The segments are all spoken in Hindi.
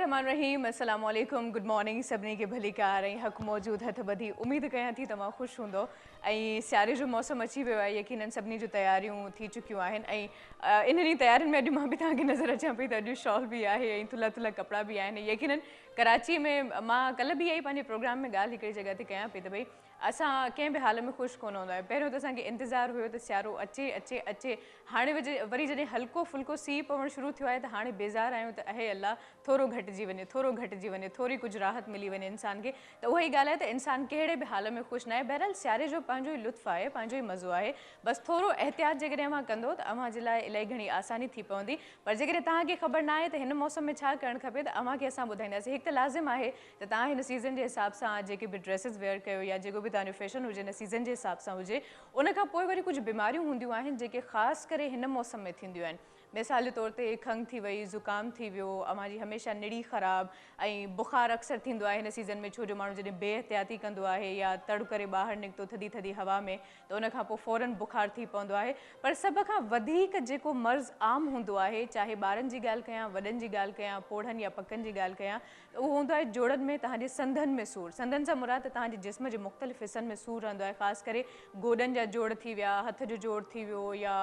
बिस्मिल्लाहिर्रहमानिर्रहीम अस्सलाम वालेकुम गुड मॉर्निंग सभिनी खे भली कार ऐं हक़ मौजूद हथ ॿधी उमेद कयां थी तमामु ख़ुशि हूंदो ऐं सियारे जो मौसम अची वियो आहे यकीनन सभिनी जूं तयारियूं थी चुकियूं आहिनि ऐं इन्हनि तयारियुनि में अॼु मां बि तव्हांखे नज़र अचां पई त अॼु शॉल बि आहे ऐं थुल्हा थुल्हा कपिड़ा बि आहिनि यकीनन कराची में मां कल्ह बि आई पंहिंजे प्रोग्राम में ॻाल्हि हिकिड़ी जॻह ते कयां पई त भई असां कंहिं बि हाल में ख़ुशि कोन हूंदा आहियूं पहिरियों त असांखे इंतज़ारु हुयो त सियारो अचे अचे अचे हाणे वरी जॾहिं हल्को फुल्को सीउ पवणु शुरू थियो आहे त हाणे बेज़ार आहियूं त अहे अल्लाह थोरो घटिजी वञे थोरी कुझु राहत मिली वञे इंसान खे त उहा ई ॻाल्हि आहे त इंसान कहिड़े बि हाल में ख़ुशि न आहे बहरहाल सियारे जो पंहिंजो ई लुत्फ़ु आहे पंहिंजो ई मज़ो आहे बसि थोरो एहतियात जेकॾहिं अव्हां कंदो त अव्हां जे लाइ इलाही घणी आसानी थी पवंदी पर जेकॾहिं तव्हांखे ख़बर न आहे त हिन मौसम में छा करणु खपे त अव्हांखे असां ॿुधाईंदासीं हिकु त लाज़िम आहे त तव्हां हिन सीज़न जे हिसाब सां जेके बि ड्रेसिस वेयर कयो या जेको बि तव्हांजो फैशन हुजे हिन सीज़न जे हिसाब सां हुजे उन खां पोइ वरी कुझु बीमारियूं हूंदियूं आहिनि जेके ख़ासि करे हिन मौसम में थींदियूं आहिनि मिसाल जे तौर ते खंघि थी वई ज़ुकाम थी वियो अव्हां जी हमेशह निड़ी ख़राबु ऐं बुख़ारु अक्सर थींदो आहे हिन सीज़न में छो जो माण्हू जॾहिं बेहतियाती कंदो आहे या तड़ करे ॿाहिरि निकितो थधी थधी हवा में त उन खां पोइ फ़ौरन बुख़ारु थी पवंदो आहे पर सभ खां वधीक जेको मर्ज़ आम हूंदो आहे चाहे ॿारनि जी ॻाल्हि कयां वॾनि जी ॻाल्हि कयां पोढ़नि या पकनि जी ॻाल्हि कयां त उहो हूंदो आहे जोड़नि में तव्हांजे संधनि में सूरु संधनि सां मुराद तव्हांजे जिस्म जे मुख़्तलिफ़ हिसनि में सूरु रहंदो आहे ख़ासि करे गोॾनि जा जोड़ थी विया हथ जो जोड़ थी वियो या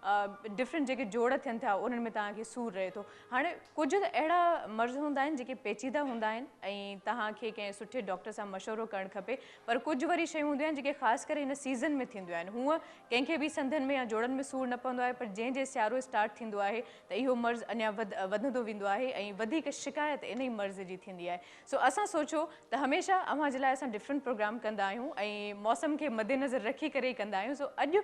डिफरेंट जेके जोड़ थियनि था उन्हनि में तव्हांखे सूरु रहे थो हाणे कुझु त अहिड़ा मर्ज़ हूंदा आहिनि जेके पेचीदा हूंदा आहिनि ऐं तव्हांखे कंहिं सुठे डॉक्टर सां मशवरो करणु खपे पर कुझु वरी शयूं हूंदियूं आहिनि जेके ख़ासि करे हिन सीज़न में थींदियूं आहिनि हूअं कंहिंखे बि संधनि में या जोड़नि में सूरु न पवंदो आहे पर जंहिं सियारो स्टार्ट थींदो आहे त इहो मर्ज़ अञा वधंदो वेंदो आहे ऐं वधीक शिकायत इन ई मर्ज़ जी थींदी आहे सो असां सोचो त हमेशह अव्हां जे लाइ असां डिफरेंट प्रोग्राम कंदा आहियूं ऐं मौसम खे मद्देनज़र रखी करे ई कंदा आहियूं सो अॼु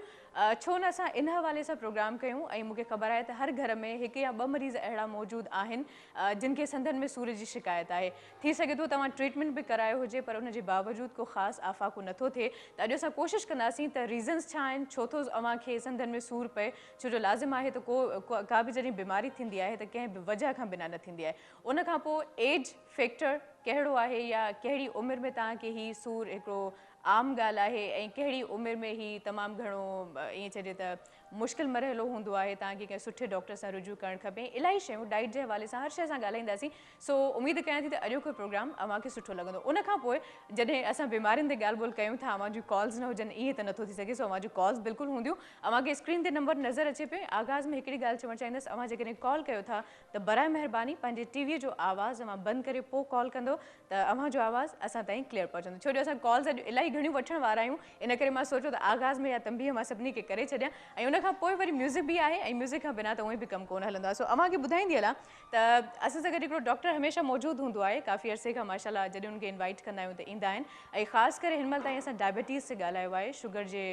छो न असां इन हवाले सां प्रोग्राम कयूं ऐं मूंखे ख़बर आहे त हर घर में हिकु या ॿ मरीज़ अहिड़ा मौजूदु आहिनि जिन खे संधनि में सूर जी शिकायत आहे थी सघे थो तव्हां ट्रीटमेंट बि करायो हुजे पर उन जे बावजूदि को ख़ासि आफ़ाक़ो नथो थिए त अॼु असां कोशिशि कंदासीं त रीज़न्स छा आहिनि छो थो अव्हांखे संधनि में सूरु पए छो जो लाज़िम आहे त का बि जॾहिं बीमारी थींदी आहे त कंहिं बि वजह खां बिना न थींदी आहे उन खां पोइ एज फैक्टर कहिड़ो आहे या कहिड़ी उमिरि में तव्हांखे हीउ सूरु हिकिड़ो आम ॻाल्हि आहे ऐं कहिड़ी उमिरि में ही तमामु घणो ईअं चइजे त मुश्किल मरहलो हूंदो आहे तव्हांखे कंहिं सुठे डॉक्टर सां रुजू करणु खपे इलाही शयूं डाइट जे हवाले सां हर शइ सां ॻाल्हाईंदासीं सो उमेदु कयां थी त अॼोको प्रोग्राम अव्हांखे सुठो लॻंदो उन खां पोइ जॾहिं असां बीमारियुनि ते ॻाल्हि ॿोल कयूं था अव्हां जूं कॉल्स न हुजनि ईअं त नथो थी सघे सो अव्हां जूं कॉल्स बिल्कुलु हूंदियूं अव्हांखे स्क्रीन ते नंबर नज़र अचे पियो आगाज़ में हिकिड़ी ॻाल्हि चवणु चाहींदसि अव्हां जेकॾहिं कॉल कयो था त बराए महिरबानी पंहिंजे टीवीअ जो आवाज़ु अव्हां बंदि करे पोइ कॉल कंदो त अव्हांजो आवाज़ु असां ताईं क्लियर पहुचंदो छो जो असां कॉल्स अॼु इलाही घणियूं वठण वारा आहियूं इन करे मां सोचियो त आगाज़ में या तंबीह मां सभिनी खे करे छॾियां ऐं उन खां पोइ वरी म्यूज़िक बि आहे ऐं म्यूज़िक खां बिना त उहे बि कमु कोन हलंदो आहे सो अव्हांखे ॿुधाईंदी हलां त असां सां गॾु हिकिड़ो डॉक्टर हमेशह मौजूदु हूंदो आहे काफ़ी अरसे खां माशाल्लाह जॾहिं उनखे इनवाइट कंदा आहियूं त ईंदा आहिनि ऐं ख़ासि करे हिन महिल ताईं असां डायबिटीज़ ते ॻाल्हायो आहे शुगर जे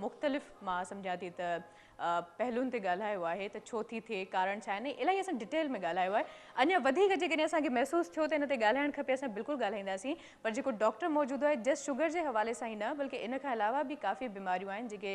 मुख़्तलिफ़ मां सम्झां थी त पहलुनि ते ॻाल्हायो आहे त छो थी थिए कारण छा आहिनि इलाही असां डिटेल में ॻाल्हायो आहे अञा वधीक जेकॾहिं असांखे महसूसु थियो त हिन ते ॻाल्हाइणु खपे असां बिल्कुलु ॻाल्हाईंदासीं पर जेको डॉक्टर मौजूदु आहे जस्ट शुगर जे हवाले सां ई न बल्कि इन खां अलावा बि काफ़ी बीमारियूं आहिनि जेके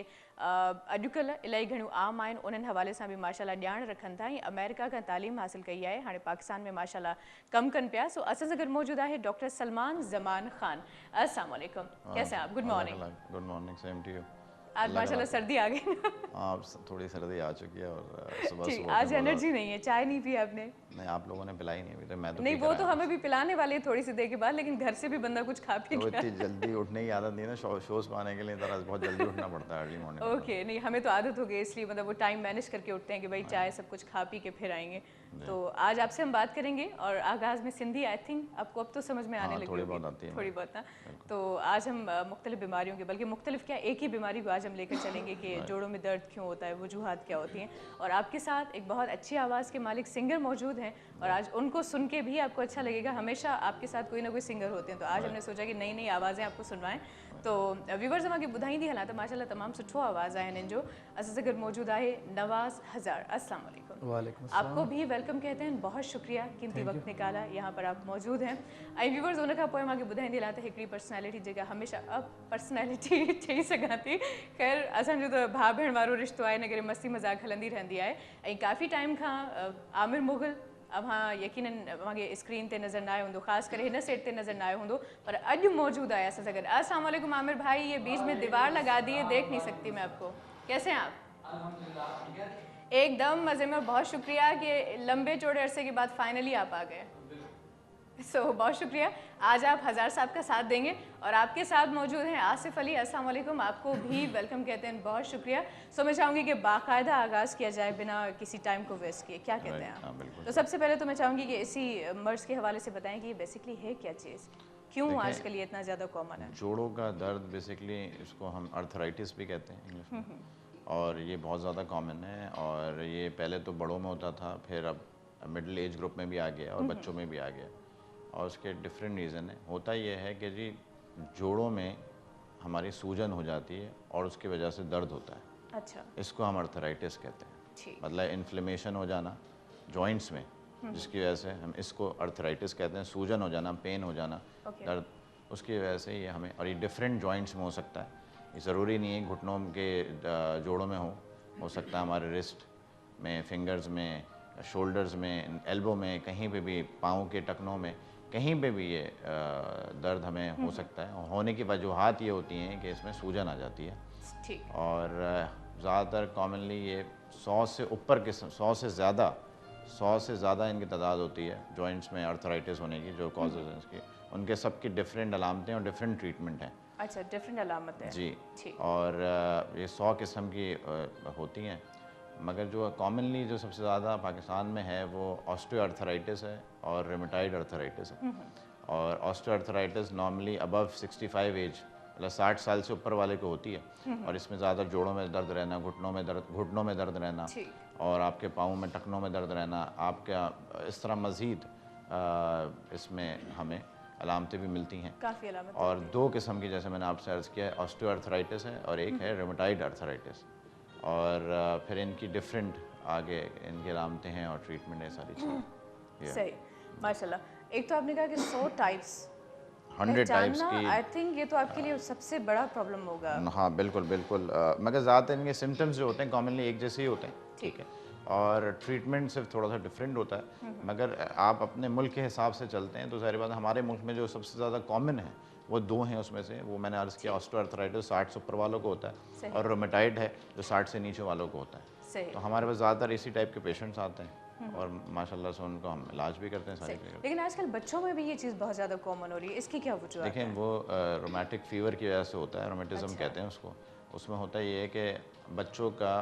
अॼुकल्ह इलाही घणियूं आम आहिनि उन्हनि हवाले सां बि माशाल्लाह ॼाण रखनि था ऐं अमेरिका खां तालीम हासिलु कई आहे हाणे पाकिस्तान में माशाल्लाह कमु कनि पिया सो असां सां गॾु मौजूदु आहे डॉक्टर सलमान ज़मान ख़ान अस्सलाम वालेकुम कैसे हैं आप good morning same to you आज माशाल्लाह सर्दी आ गई हाँ थोड़ी सर्दी आ चुकी है और सुबह आज एनर्जी नहीं है चाय नहीं पी आपने नहीं आप लोगों ने पिलाई नहीं अभी तो मैं तो नहीं वो तो हमें भी पिलाने वाले थोड़ी सी देर के बाद लेकिन घर से भी बंदा कुछ खा पी इतनी जल्दी उठने की आदत नहीं है ना शोज पाने के लिए बहुत जल्दी उठना पड़ता है अर्ली मॉर्निंग ओके नहीं हमें तो आदत हो गई इसलिए मतलब वो टाइम मैनेज करके उठते हैं कि भाई चाय सब कुछ खा पी के फिर आएंगे तो आज आपसे हम बात करेंगे और आगाज़ में सिंधी आई थिंक आपको अब तो समझ में आने लगी थोड़ी बहुत आती है थोड़ी बहुत ना तो आज हम मुख्तलिफ बीमारियों के बल्कि मुख्तलिफ क्या एक ही बीमारी को आज हम लेकर चलेंगे कि जोड़ों में दर्द क्यों होता है वजूहात क्या होती हैं और आपके साथ एक बहुत अच्छी आवाज़ के मालिक सिंगर मौजूद हैं और आज उनको सुन के भी आपको अच्छा लगेगा हमेशा आपके साथ कोई ना कोई सिंगर होते हैं तो आज हमने सोचा कि नई नई आवाज़ें आपको सुनवाएं तो व्यूवर्स अव्हांखे ॿुधाईंदी हलां त माशाल्लाह तमामु सुठो आवाज़ आहे हिननि जो असां सां गॾु मौजूदु आहे नवाज़ हज़ार अस्सलाम वालेकुम आपको भी वेलकम कहते हैं बहुत शुक्रिया कीमती वक्त निकाला यहाँ पर आप मौजूद हैं ऐं व्यूवर्स उन खां पोइ मूंखे ॿुधाईंदी हलां त हिकिड़ी पर्सनैलिटी जेका हमेशह पर्सनैलिटी चई सघां थी ख़ैर असांजो त भाउ भेण वारो रिश्तो आहे इन करे मस्ती मज़ाक हलंदी रहंदी आहे ऐं काफ़ी टाइम खां आमिर मुग़ल अव्हां यकीनन अव्हांखे स्क्रीन ते नज़र न आयो हूंदो ख़ासि करे हिन सेट ते नज़र न आयो हूंदो पर अॼु मौजूदु आहे असां सां गॾु अस्सलाम वालेकुम आमिर भाई ये बीच में दीवार लगा दी है देख नहीं सकती मैं आपको कैसे हैं आप एकदम मज़े में बहुत शुक्रिया कि लंबे चौड़े अरसे के बाद फाइनली आप आ गए बहुत शुक्रिया। आज आप हज़ार साहब का साथ देंगे और आपके साथ मौजूद हैं आसिफ अली। अस्सलाम वालेकुम, आपको भी वेलकम कहते हैं, बहुत शुक्रिया। मैं चाहूँगी कि बाकायदा आगाज़ किया जाए बिना किसी टाइम को वेस्ट किए, क्या कहते हैं आप? तो सबसे पहले तो मैं चाहूँगी कि इसी मर्ज़ के हवाले से बताएं कि ये बेसिकली है क्या चीज़, क्यों आजकल ये इतना ज़्यादा कॉमन है? जोड़ों का दर्द बेसिकली इसको हम अर्थराइटिस भी कहते हैं इंग्लिश में, और ये बहुत ज़्यादा कॉमन है। और ये पहले तो बड़ों में होता था, फिर अब मिडिल एज ग्रुप में भी आ गया और बच्चों में भी आ गया, और उसके डिफरेंट रीज़न है। होता ये है कि जी जोड़ों में हमारी सूजन हो जाती है और उसकी वजह से दर्द होता है। अच्छा, इसको हम अर्थराइटिस कहते हैं, ठीक। मतलब इन्फ्लेमेशन हो जाना जॉइंट्स में, जिसकी वजह से हम इसको अर्थराइटिस कहते हैं। सूजन हो जाना, पेन हो जाना, दर्द, उसकी वजह से ये हमें, और ये डिफरेंट जॉइंट्स में हो सकता है। ये ज़रूरी नहीं है घुटनों के जोड़ों में हो सकता है हमारे रिस्ट में, फिंगर्स में, शोल्डर्स में, एल्बो में, कहीं पे भी, पाँव के टखनों में, कहीं पे भी ये दर्द हमें हो सकता है। होने की वजूहात ये होती हैं कि इसमें सूजन आ जाती है, ठीक। और ज़्यादातर कॉमनली ये 100 से ऊपर के 100 से ज़्यादा इनकी तादाद होती है जॉइंट्स में अर्थराइटिस होने की, जो कॉजेज़ हैं इसकी। उनके सबकी डिफरेंट अलामतें और डिफरेंट ट्रीटमेंट हैं। अच्छा, डिफरेंट अलामत है जी, ठीक। और ये 100 किस्म की होती हैं, मगर जो कॉमनली जो सबसे ज़्यादा पाकिस्तान में है वो ऑस्टियोआर्थराइटिस है और रेमेटाइड अर्थराइटिस है। और ऑस्टियोआर्थराइटिस नॉर्मली अबव 65 एज, मतलब 60 साल से ऊपर वाले को होती है, और इसमें ज़्यादा जोड़ों में दर्द रहना, घुटनों में दर्द रहना, और आपके पाँव में, टखनों में दर्द रहना, आपका इस तरह मज़ीद इसमें हमें अलामतें भी मिलती हैं। काफ़ी अलामत। और 2 किस्म की, जैसे मैंने आपसे अर्ज़ किया है, ऑस्टियोआर्थराइटिस है और एक है रेमेटाइड अर्थराइटिस। और फिर इनकी डिफरेंट आगे इनकी अलामतें हैं और ट्रीटमेंट है, सारी चीज़ें। सही, माशाल्लाह। एक तो आपने कहा कि 100 टाइप्स, 100 टाइप्स की, आई थिंक ये तो आपके लिए सबसे बड़ा प्रॉब्लम होगा। हाँ बिल्कुल बिल्कुल, मगर ज़्यादातर इनके सिम्टम्स जो होते हैं कॉमनली एक जैसे ही होते हैं, ठीक है, और ट्रीटमेंट सिर्फ थोड़ा सा डिफरेंट होता है। मगर आप अपने मुल्क के हिसाब से चलते हैं तो सारी बात, हमारे मुल्क में जो सबसे ज़्यादा कॉमन है वो 2 हैं, उसमें से वो मैंने अर्ज़ किया, ऑस्टियोआर्थराइटिस 60 से ऊपर वालों को होता है, और रोमेटाइड है जो 60 से नीचे वालों को होता है। तो हमारे पास ज़्यादातर इसी टाइप के पेशेंट्स आते हैं, और माशाल्लाह से उनको हम इलाज भी करते हैं सारी चीज़ें। लेकिन आजकल बच्चों में भी ये चीज़ बहुत ज़्यादा कॉमन हो रही है, इसकी क्या वजह है? देखें, वो रोमेटिक फ़ीवर की वजह से होता है, रोमेटिज़म कहते हैं उसको। उसमें होता ये है कि बच्चों का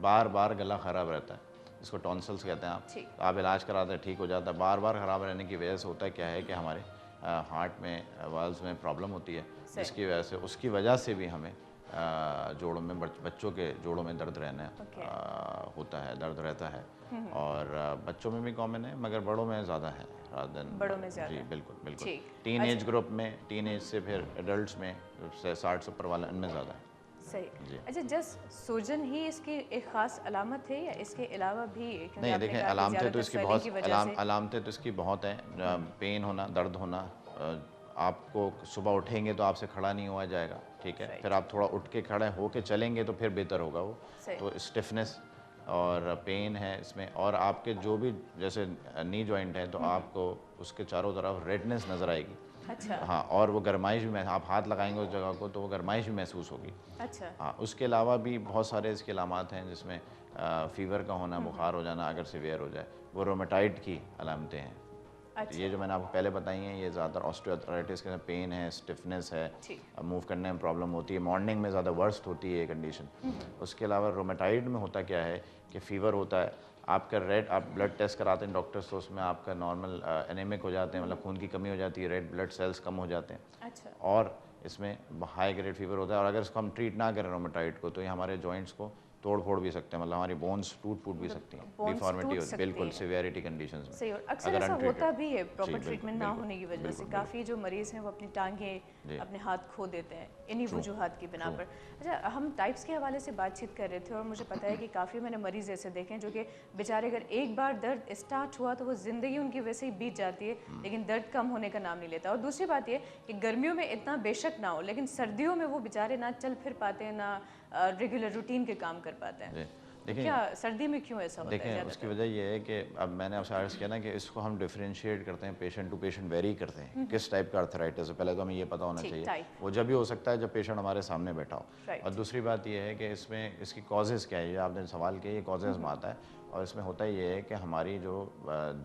बार बार गला ख़राब रहता है, इसको टॉन्सिल्स कहते हैं आप। आप इलाज कराते हैं, ठीक हो जाता है। बार बार ख़राब रहने की वजह से होता है क्या है कि हमारे हार्ट में, वाल्व्स में प्रॉब्लम होती है, जिसकी वजह से, उसकी वजह से भी हमें जोड़ों में, बच्चों के जोड़ों में दर्द रहना होता है, दर्द रहता है। और बच्चों में भी कॉमन है, मगर बड़ों में ज़्यादा है, बड़ों में ज़्यादा। जी बिल्कुल बिल्कुल। टीन एज ग्रुप में, टीन एज से फिर एडल्ट्स में, 60 से ऊपर वाले, इनमें ज़्यादा है। सही। अच्छा, जस्ट सूजन ही इसकी एक ख़ास अलामत है या इसके अलावा भी? नहीं, देखें, अलामतें तो इसकी अलामतें तो इसकी बहुत हैं। पेन होना, दर्द होना, आपको सुबह उठेंगे तो आपसे खड़ा नहीं हुआ जाएगा, ठीक है, फिर आप थोड़ा उठ के खड़े होके चलेंगे तो फिर बेहतर होगा वो। तो स्टिफनेस और पेन है इसमें, और आपके जो भी, जैसे नी जॉइंट है तो आपको उसके चारों तरफ रेडनेस नज़र आएगी। अच्छा। हाँ, और वो गरमाइश भी, आप हाथ लगाएंगे उस जगह को तो वो गरमाइश भी महसूस होगी। अच्छा। हाँ, उसके अलावा भी बहुत सारे इसके अलामात हैं, जिसमें फ़ीवर का होना, बुखार हो जाना अगर सीवियर हो जाए, वो रोमेटाइड की अलामतें हैं। अच्छा। ये जो मैंने आपको पहले बताई हैं, ये ज़्यादातर ऑस्टियोआर्थराइटिस के, पेन है, स्टिफनेस है, मूव करने में प्रॉब्लम होती है, मॉर्निंग में ज़्यादा वर्स्ट होती है ये कंडीशन। उसके अलावा रोमेटाइड में होता क्या है कि फ़ीवर होता है, आपका रेड, आप ब्लड टेस्ट कराते हैं डॉक्टर्स, तो उसमें आपका नॉर्मल एनीमिक हो जाते हैं, मतलब खून की कमी हो जाती है, रेड ब्लड सेल्स कम हो जाते हैं। अच्छा। और इसमें हाई ग्रेड फीवर होता है, और अगर इसको हम ट्रीट ना करें रोमेटाइड को, तो ये हमारे जॉइंट्स को तोड़ फोड़ भी सकते हैं, मतलब हमारी बोन्स टूट फूट भी सकती हैं, डिफॉर्मिटी होती है, बिल्कुल सिवियरिटी कंडीशंस में। सही, और अक्सर ऐसा होता भी है प्रॉपर ट्रीटमेंट ना होने की वजह से। काफ़ी जो मरीज़ हैं वो अपनी टांगें, अपने हाथ खो देते हैं इन्हीं वजूहात की बिना पर। अच्छा, हम टाइप्स के हवाले से बातचीत कर रहे थे, और मुझे पता है कि काफ़ी मैंने मरीज़ ऐसे देखे हैं जो कि बेचारे अगर एक बार दर्द स्टार्ट हुआ तो वो ज़िंदगी उनकी वैसे ही बीत जाती है, लेकिन दर्द कम होने का नाम नहीं लेता। और दूसरी बात ये कि गर्मियों में इतना बेशक ना हो, लेकिन सर्दियों में वो बेचारे ना चल फिर पाते हैं, ना रेगुलर रूटीन के काम कर पाते हैं। देखिए क्या सर्दी में क्यों ऐसा होता है देखें उसकी ज़्यादातर? वजह ये है कि अब मैंने आपसे अर्ज़ किया ना कि इसको हम डिफरेंशिएट करते हैं, पेशेंट टू पेशेंट वेरी करते हैं किस टाइप का अर्थराइटिस है। पहले तो हमें ये पता होना ठीक, चाहिए, टाइप, वो जब भी हो सकता है जब पेशेंट हमारे सामने बैठा हो। राइट। और दूसरी बात ये है कि इसमें इसकी कॉजेज़ क्या है, ये आपने सवाल किया, ये कॉजेज़ में आता है। और इसमें होता ये है कि हमारी जो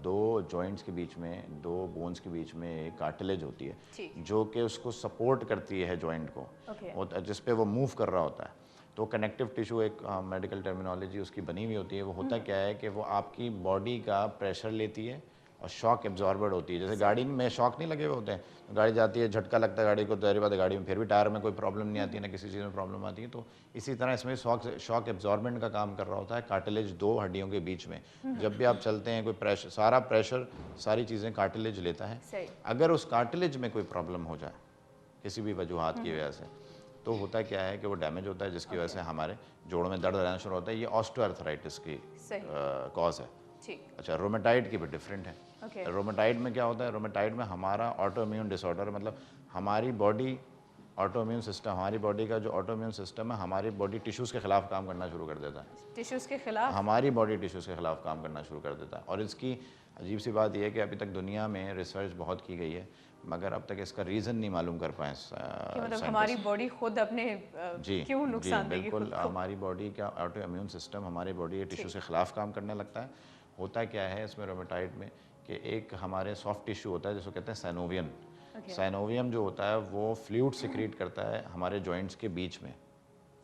दो जॉइंट्स के बीच में, दो बोन्स के बीच में एक कार्टिलेज होती है ठीक, जो कि उसको सपोर्ट करती है जॉइंट को, ओके, जिस पे वो मूव कर रहा होता है। तो कनेक्टिव टिश्यू एक मेडिकल टर्मिनोलॉजी उसकी बनी हुई होती है। वो होता क्या है कि वो आपकी बॉडी का प्रेशर लेती है और शॉक एब्जॉर्बर्ड होती है। जैसे गाड़ी में शॉक नहीं लगे हुए होते हैं, तो गाड़ी जाती है, झटका लगता है गाड़ी को, तो बात है गाड़ी में फिर भी टायर में कोई प्रॉब्लम नहीं आती है, ना किसी चीज़ में प्रॉब्लम आती है। तो इसी तरह इसमें शॉक एब्जॉर्बेंट का काम कर रहा होता है कार्टिलेज दो हड्डियों के बीच में। जब भी आप चलते हैं कोई प्रेशर, सारा प्रेशर, सारी चीज़ें कार्टिलेज लेता है। सही, अगर उस कार्टिलेज में कोई प्रॉब्लम हो जाए किसी भी वजूहात की वजह से, तो होता क्या है कि वो डैमेज होता है, जिसकी वजह से हमारे जोड़ों में दर्द रहना शुरू होता है। ये ऑस्टियोआर्थराइटिस की सही, कॉज है। ठीक, अच्छा, रोमेटाइड की भी डिफरेंट है। ओके, रोमेटाइड में क्या होता है, रोमेटाइड में हमारा ऑटो इम्यून डिसऑर्डर, मतलब हमारी बॉडी ऑटो इम्यून सिस्टम, हमारी बॉडी का जो ऑटो इम्यून सिस्टम है हमारी बॉडी टिश्यूज़ के खिलाफ काम करना शुरू कर देता है। टिश्यूज़ के खिलाफ, हमारी बॉडी टिश्यूज़ के खिलाफ काम करना शुरू कर देता है। और इसकी अजीब सी बात यह है कि अभी तक दुनिया में रिसर्च बहुत की गई है, मगर अब तक इसका रीज़न नहीं मालूम कर पाए कि मतलब हमारी बॉडी खुद अपने जी क्यों जी नुकसान देगी बिल्कुल। खुद को? हमारी बॉडी का ऑटो इम्यून सिस्टम हमारी बॉडी के टिश्यू के खिलाफ काम करने लगता है। होता क्या है इसमें रोमेटाइड में कि एक हमारे सॉफ्ट टिश्यू होता है जिसको कहते हैं साइनोवियम। ओके, साइनोवियम जो होता है वो फ्लूइड सिक्रीट करता है हमारे जॉइंट्स के बीच में,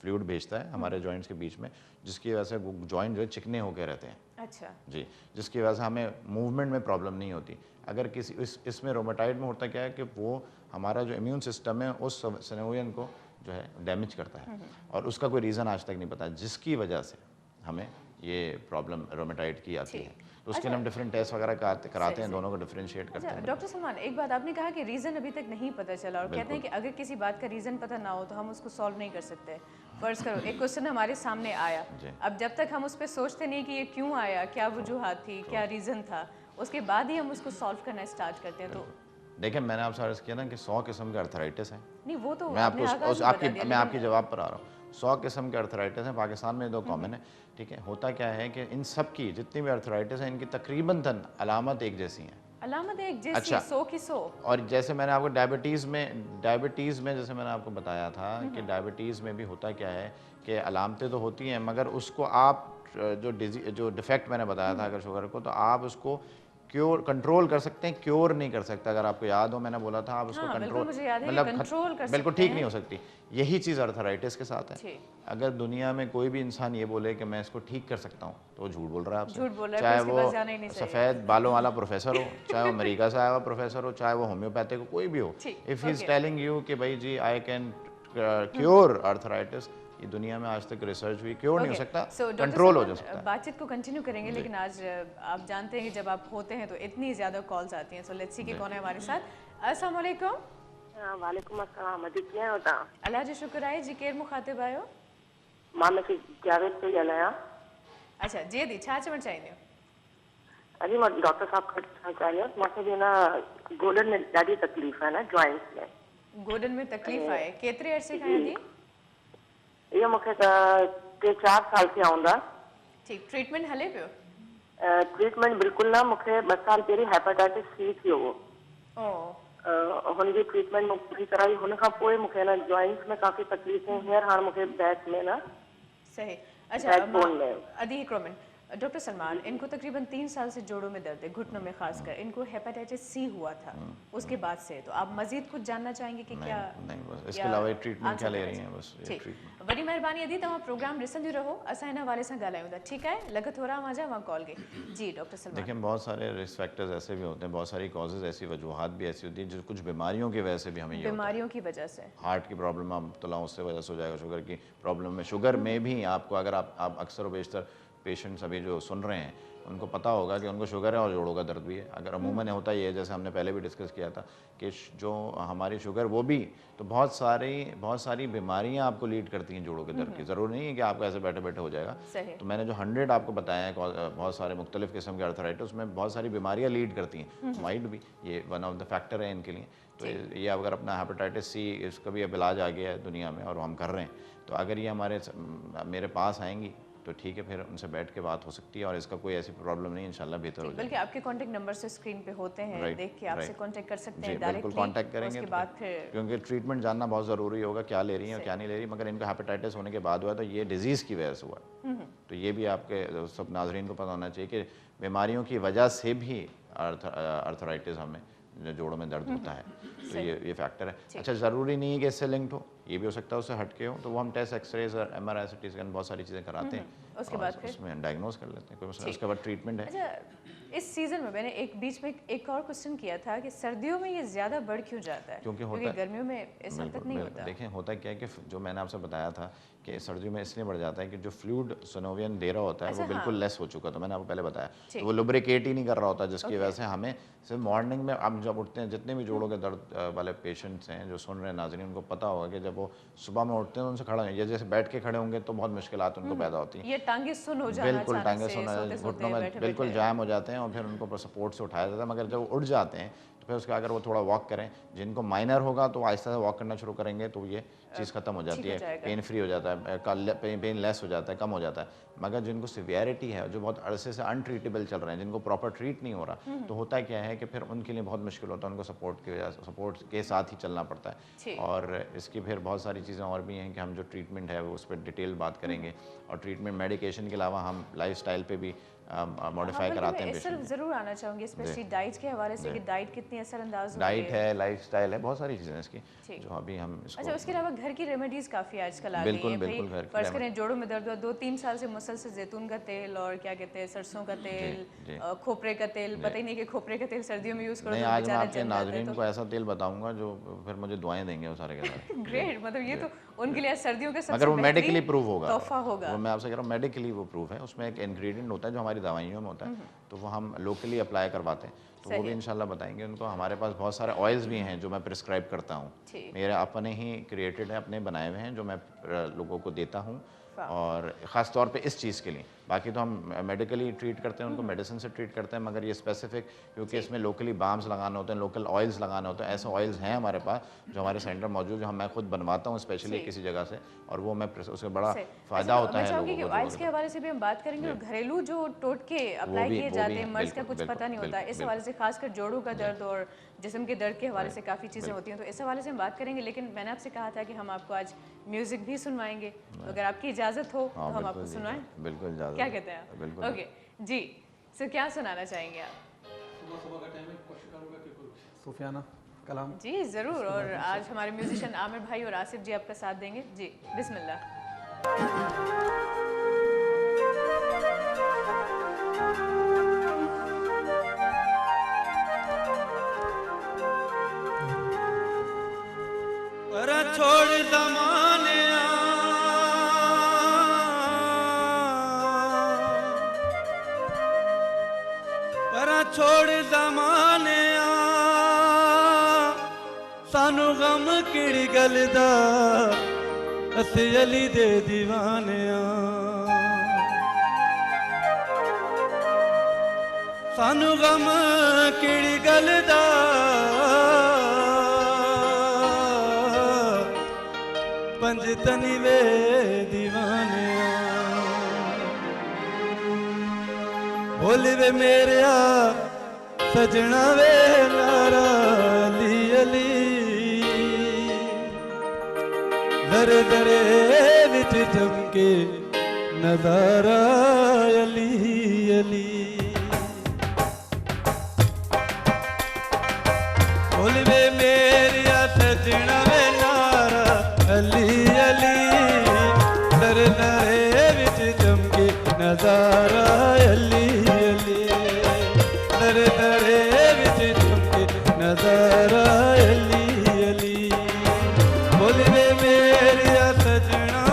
फ्लूइड भेजता है हमारे जॉइंट्स के बीच में, जिसकी वजह से जॉइंट जो है चिकने होकर रहते हैं। अच्छा, जी, जिसकी वजह से हमें मूवमेंट में प्रॉब्लम नहीं होती। अगर किसी इसमें रोमेटाइड में होता क्या है कि वो हमारा जो इम्यून सिस्टम है उस साइनोवियम को जो है डैमेज करता है, और उसका कोई रीज़न आज तक नहीं पता, जिसकी वजह से हमें ये प्रॉब्लम रोमेटाइड की आती है। तो उसके लिए हम डिफरेंट टेस्ट वगैरह कराते हैं, दोनों को डिफरेंशिएट करते अच्छा हैं। डॉक्टर सलमान, एक बात आपने कहा कि रीज़न अभी तक नहीं पता चला, और कहते हैं कि अगर किसी बात का रीज़न पता ना हो तो हम उसको सॉल्व नहीं कर सकते। फर्ज करो एक क्वेश्चन हमारे सामने आया, जी। अब जब तक हम उस पर सोचते नहीं कि ये क्यों आया, क्या वजूहत थी, क्या रीज़न था, उसके बाद ही हम उसको सॉल्व करना स्टार्ट करते हैं। तो देखिए मैंने आपसे अर्ज़ किया ना कि 100 किस्म के अर्थराइटिस हैं। नहीं, वो तो मैं आपको आपने आगाज़ में बता दिया, मैं आपकी जवाब पर आ रहा हूँ। 100 किस्म के अर्थराइटिस हैं, पाकिस्तान में दो कॉमन है, ठीक है। होता क्या है कि इन सब की जितनी भी अर्थराइटिस हैं इनकी तकरीबन अलामत एक जैसी हैं। अलामत एक जैसी, अच्छा। 100 की 100। और जैसे मैंने आपको डायबिटीज़ में जैसे मैंने आपको बताया था कि डायबिटीज़ में भी होता क्या है कि अलामतें तो होती हैं, मगर उसको आप जो डिफेक्ट मैंने बताया था अगर शुगर को, तो आप उसको कंट्रोल कर सकते हैं, क्योर नहीं कर सकते। अगर आपको याद हो मैंने बोला था आप उसको हाँ, बिल्कुल कंट्रोल, मुझे याद है कि मतलब कंट्रोल कर बिल्कुल सकते ठीक हैं। नहीं हो सकती। यही चीज़ अर्थराइटिस के साथ है। ठीक, अगर दुनिया में कोई भी इंसान ये बोले कि मैं इसको ठीक कर सकता हूँ तो वो झूठ बोल रहा है आपसे। झूठ बोल रहा है, चाहे फिर उसके पास वो जाना ही नहीं चाहिए। सफ़ेद बालों वाला प्रोफेसर हो, चाहे वो अमेरिका से आया हुआ प्रोफेसर हो, चाहे वो होम्योपैथिक हो, कोई भी हो, ठीक, if he is okay. Telling you कि भाई जी आई कैन क्योर अर्थराइटिस, ये दुनिया में आज तक रिसर्च हुई, क्योर नहीं हो सकता, कंट्रोल हो जा सकता है। बातचीत को कंटिन्यू करेंगे, लेकिन आज आप जानते हैं कि जब आप होते हैं तो इतनी ज़्यादा कॉल्स आती हैं। सो लेट्स सी कि कौन है हमारे साथ। अस्सलाम वालेकुम। वालेकुम अस्सलाम। अदी कीअं आहियो तव्हां? अल्लाह जो शुक्र आहे। जी केरु मुखातिब आहियो? मां मूंखे जावेद पई ॻाल्हायां। अच्छा जी दी, छा चवणु चाहींदा आहियो? अजी मां डॉक्टर साहब खां पुछणु चाहियां, मूंखे बि न गोॾनि में ॾाढी तकलीफ़ आहे न, जॉइंट्स में। गोॾनि में तकलीफ़ आहे, केतिरे अरसे खां आहे दी? इहो मूंखे त 3-4 साल थिया हूंदा। ठीकु, ट्रीटमेंट हले पियो? ट्रीटमेंट बिल्कुलु न, मूंखे 2 साल पहिरीं हेपेटाइटिस सी थियो हो। ओ, हुनजी ट्रीटमेंट मूं पूरी कराई, हुन खां पोइ मूंखे न जॉइंट्स में काफ़ी तकलीफ़ूं, हींअर हाणे मूंखे बैक में न, सही। अच्छा बैकबोन में। अदी हिकिड़ो मिनट, डॉक्टर सलमान, इनको तकरीबन 3 साल से जोड़ों में दर्द है, घुटनों में खासकर। इनको हेपेटाइटिस सी हुआ था उसके बाद से, तो आप मजीद कुछ जानना चाहेंगे कि क्या? नहीं, बस इसके अलावा ये ट्रीटमेंट क्या ले रही हैं, बस ये ठीक, ट्रीटमेंट। वॾी महिरबानी अदी, तव्हां प्रोग्राम ॾिसंदी रहो, असां हिन हवाले सां ॻाल्हायूं था, ठीकु आहे? लॻ थोरा मां जा मां कॉल कई। जी डॉक्टर सलमान। देखिए बहुत सारे रिस्क फैक्टर्स ऐसे भी होते हैं, बहुत सारी कॉजेज़ ऐसी, वजूहात भी ऐसी होती हैं जो कुछ बीमारियों की वजह से भी हमें ये होता है। बीमारियों की वजह से हार्ट की प्रॉब्लम आप मुब्तला हो, उससे वजह से हो जाएगा। शुगर की प्रॉब्लम में, शुगर में भी आपको, अगर आप अक्सर व बेशतर पेशेंट्स अभी जो सुन रहे हैं उनको पता होगा कि उनको शुगर है और जोड़ों का दर्द भी है। अगर अमूमन होता ही है, जैसे हमने पहले भी डिस्कस किया था कि जो हमारी शुगर वो भी, तो बहुत सारी बीमारियां आपको लीड करती हैं जोड़ों के दर्द की। ज़रूरी नहीं है कि आपको ऐसे बैठे बैठे हो जाएगा। सही। तो मैंने जो 100 आपको बताया है, बहुत सारे मुख्तलिफ किस्म के अर्थराइटिस, उसमें बहुत सारी बीमारियां लीड करती हैं। माइट भी ये वन ऑफ द फैक्टर है इनके लिए। तो ये अगर अपना हेपेटाइटिस सी, इसका भी अब इलाज आ गया है दुनिया में और हम कर रहे हैं, तो अगर ये मेरे पास आएंगी तो तो ठीक है, फिर उनसे बैठ के बात हो सकती है और इसका कोई ऐसी प्रॉब्लम नहीं, इंशाल्लाह बेहतर हो बल्कि आपके कांटेक्ट नंबर से स्क्रीन पे होते हैं, देख के आपसे कांटेक्ट कर सकते हैं डायरेक्टली, बिल्कुल कांटेक्ट करेंगे। उसके बाद फिर क्योंकि ट्रीटमेंट जानना बहुत ज़रूरी होगा, क्या ले रही है और क्या नहीं ले रही, मगर इनको हेपेटाइटिस होने के बाद हुआ तो ये डिजीज़ की वजह से हुआ। तो ये भी आपके सब नाजरीन को पता होना चाहिए कि बीमारियों की वजह से भी आर्थराइटिस हमें जोड़ों में दर्द होता है, तो ये फैक्टर है। अच्छा, ज़रूरी नहीं है कि इससे लिंक्ड हो, ये भी हो सकता है उससे हटके हो, तो वो हम टेस्ट एक्सरेज और MRI CT स्कैन बहुत सारी चीज़ें कराते हैं, उसके बाद फिर उसमें डायग्नोज कर लेते हैं, कोई मसला, उसके बाद ट्रीटमेंट है। अच्छा, इस सीजन में मैंने एक बीच में एक और क्वेश्चन किया था कि सर्दियों में ये ज़्यादा बढ़ क्यों जाता है? क्योंकि होता है, गर्मियों में ऐसा तक नहीं होता। देखें होता क्या है कि जो मैंने आपसे बताया था कि सर्दियों में इसलिए बढ़ जाता है कि जो फ्लूइड सिनोवियन दे रहा होता है वो बिल्कुल लेस हो चुका था, मैंने आपको पहले बताया, तो वो लुब्रिकेट ही नहीं कर रहा होता, जिसकी वजह से हमें सिर्फ मॉर्निंग में आप जब उठते हैं, जितने भी जोड़ों के दर्द वाले पेशेंट्स हैं जो सुन रहे हैं नाज़रीन, उनको पता होगा कि जब वो सुबह में उठते हैं उनसे खड़ा या जैसे बैठ के खड़े होंगे तो बहुत मुश्किलात उनको पैदा होती हैं, ये टांगे सुन हो जाना, बिल्कुल टांगे सुन, घुटनों में बिल्कुल जाम हो जाते हैं और फिर उनको सपोर्ट से उठाया जाता है, मगर जब उठ जाते हैं तो फिर उसका अगर वो थोड़ा वॉक करें, जिनको माइनर होगा तो आहिस्ता से वॉक करना शुरू करेंगे तो ये चीज़ ख़त्म हो जाती है, पेन फ्री हो जाता है, पेन लेस हो जाता है, कम हो जाता है। मगर जिनको सिवियरिटी है, जो बहुत अरसे से अनट्रीटेबल चल रहे हैं, जिनको प्रॉपर ट्रीट नहीं हो रहा, तो होता क्या है कि फिर उनके लिए बहुत मुश्किल होता है, उनको सपोर्ट के साथ ही चलना पड़ता है। और इसकी फिर बहुत सारी चीज़ें और भी हैं कि हम जो ट्रीटमेंट है वो उस पर डिटेल बात करेंगे, और ट्रीटमेंट मेडिकेशन के अलावा हम लाइफस्टाइल पे भी मॉडिफाई कराते हैं। पेशेंट ज़रूर आना चाहूँगी, स्पेशली डाइट के हवाले से कि डाइट कितनी असरअंदाज होती है। डाइट है, लाइफस्टाइल है, बहुत सारी चीज़ें हैं इसकी जो अभी हम इसको। अच्छा, उसके अलावा घर की रेमेडीज़ काफ़ी आजकल आ गई हैं। बिल्कुल, फर्ज करें जोड़ों में दर्द हुआ, 2-3 साल से मुसलसल जैतून का तेल और क्या कहते हैं सरसों का तेल, खोपरे का तेल, पता ही नहीं कि खोपरे का तेल सर्दियों में यूज़ करो नहीं, आज मैं आपके नाज़रीन को ऐसा तेल बताऊंगा जो फिर मुझे दुआएं देंगे वो सारे के सारे। ग्रेट, मतलब ये तो उनके लिए सर्दियों के सबसे अगर वो मेडिकली प्रूव होगा, तोहफा होगा, वो मैं आपसे कह रहा हूँ मेडिकली वो प्रूफ है, उसमें एक इंग्रेडिएंट होता है जो हमारी दवाइयों में होता है, तो वो हम लोकली अप्लाई करवाते हैं, तो वो भी इंशाल्लाह बताएंगे उनको। हमारे पास बहुत सारे ऑयल्स भी हैं जो मैं प्रिस्क्राइब करता हूँ, मेरे अपने ही क्रिएटेड है, अपने बनाए हुए हैं जो मैं लोगों को देता हूँ, और ख़ास तौर पे इस चीज़ के लिए। बाकी तो हम मेडिकली ट्रीट करते हैं, उनको मेडिसिन से ट्रीट करते हैं, मगर ये स्पेसिफिक क्योंकि इसमें लोकली बाम्स लगाने होते हैं, लोकल ऑयल्स लगाने होते हैं, ऐसे ऑयल्स हैं हमारे पास जो हमारे सेंटर मौजूद, जो मैं खुद बनवाता हूँ स्पेशली किसी जगह से, और वो मैं उससे बड़ा फ़ायदा होता है लोगों को। ऑयल्स के हवाले से भी हम बात करेंगे, घरेलू जो टोटके अप्लाई किए जाते हैं, मर्ज का कुछ पता नहीं होता, इस हवाले से खासकर जोड़ों का दर्द और जिस्म के दर्द के हवाले से काफ़ी चीज़ें होती हैं, तो इस हवाले से हम बात करेंगे। लेकिन मैंने आपसे कहा था कि हम आपको आज म्यूज़िक भी सुनवाएंगे, तो अगर आपकी इजाज़त हो तो हम आपको सुनाएं। बिल्कुल इजाज़त, क्या कहते हैं आप? बिल्कुल। ओके जी, सर क्या सुनाना चाहेंगे आप? सुबह का टाइम है, कोशिश करूंगा कि कुछ सूफियाना कलाम। जी ज़रूर, और आज हमारे म्यूजिशियन आमिर भाई और आसिफ जी आपका साथ देंगे। जी बिस्मिल्लाह। छोड़ ज़माने छोड़ ज़माने सानू गम किड़ी गल दा, असी अली दे दीवाने सानू गम किड़ी गल दा, पंज तनी वे दीवाने बोल वे मेरिया सजना वे लारा अली अली, दरे दरे विच चमके नजारा अली अली, बोल वे मेरिया सजना वे लारा अली अली, दरे दरे विच चमके नजारा अली अली, दरे दरे विच चमके नजारा अली अली, बोल वे मेरिया सजना।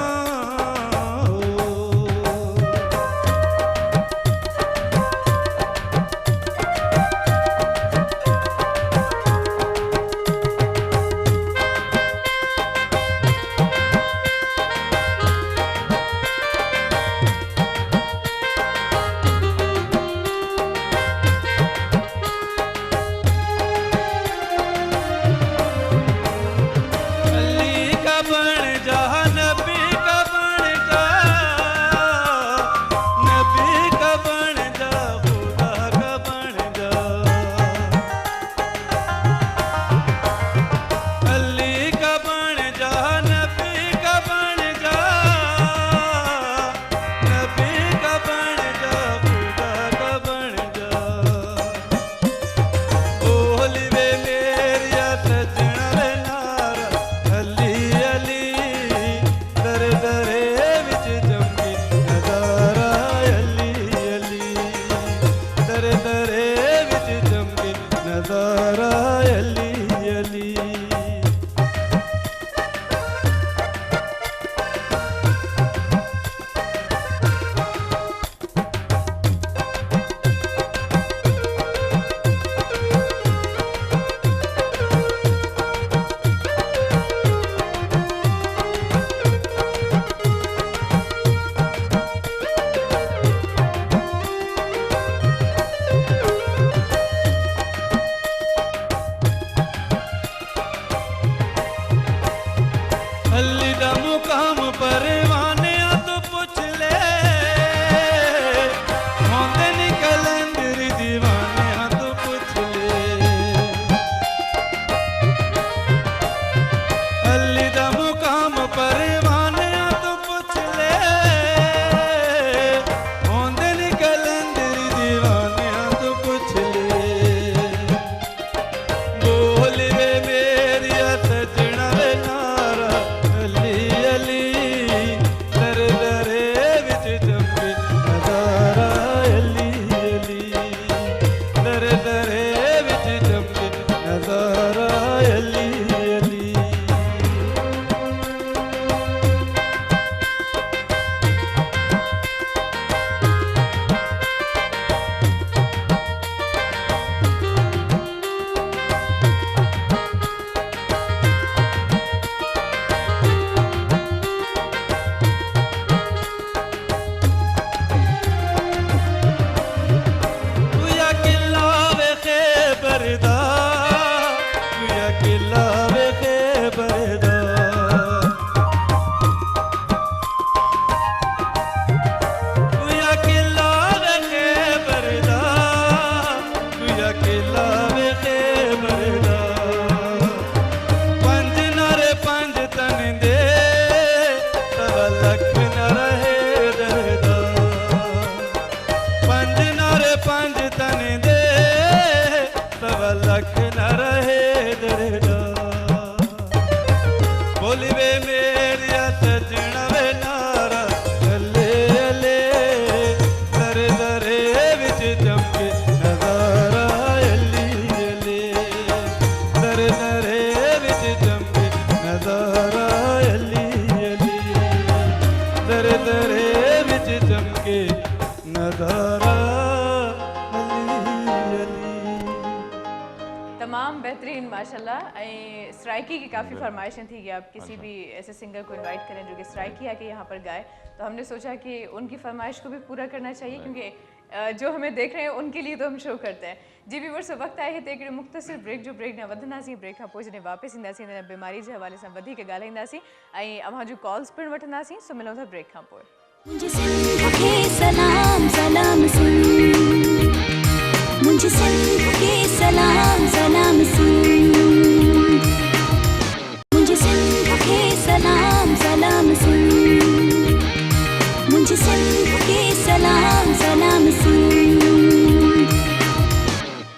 दा मुकाम परवाने तो पुछ ले होंदे नी कलंदर दीवाने तो पुछ ले अली दा मुकाम परवाने तो पुछ ले होंदे नी कलंदर दीवाने तो पुछ ले बोल वे मेरिया सजना वे नारा अली अली दर दरे विच जंबे नजारा अली अली दर दरे विच जंबे नजारा अली अली तुया किला वे खैबरदा तुया किला वे खैबरदा तुया किला वे खैबरदा तुया किला वे खैबरदा पंज नारे पंज तन दे तवा लख न रहे दरदा पंज नारे पंज तन दे तवा लख न रहे दरदा बोली वे मेरिया सजना वे नारा अले अले दर दरे विच जंबे नजारा अली अली दर दरे विच जंबे नजारा अली अली दर दरे विच जंबे नजारा अली अली तमाम बेहतरीन माशाल्लाह। सराइकी की काफ़ी फरमाइशें थी कि आप किसी भी ऐसे सिंगर को इनवाइट करें जो कि सराइकी आके यहाँ पर गाए, तो हमने सोचा कि उनकी फरमाइश को भी पूरा करना चाहिए क्योंकि जो हमें देख रहे हैं उनके लिए तो हम शो करते हैं। जी व्यूअर्स, वक्त आहे हिते हिकिड़े मुख़्तसिर ब्रेक जो ब्रेक न वधंदासीं, ब्रेक खां पोइ जॾहिं वापसि ईंदासीं त बीमारी जे हवाले सां वधीक ॻाल्हाईंदासीं ऐं अव्हां जूं कॉल्स पिणु वठंदासीं। सो मिलूं था ब्रेक खां पोइ। मुझे सिंध के सलाम सलाम सुन मुझे सिंध के सलाम सलाम सुन मुझे सिंध के सलाम सलाम सुन मुझे सिंध के सलाम सलाम सुन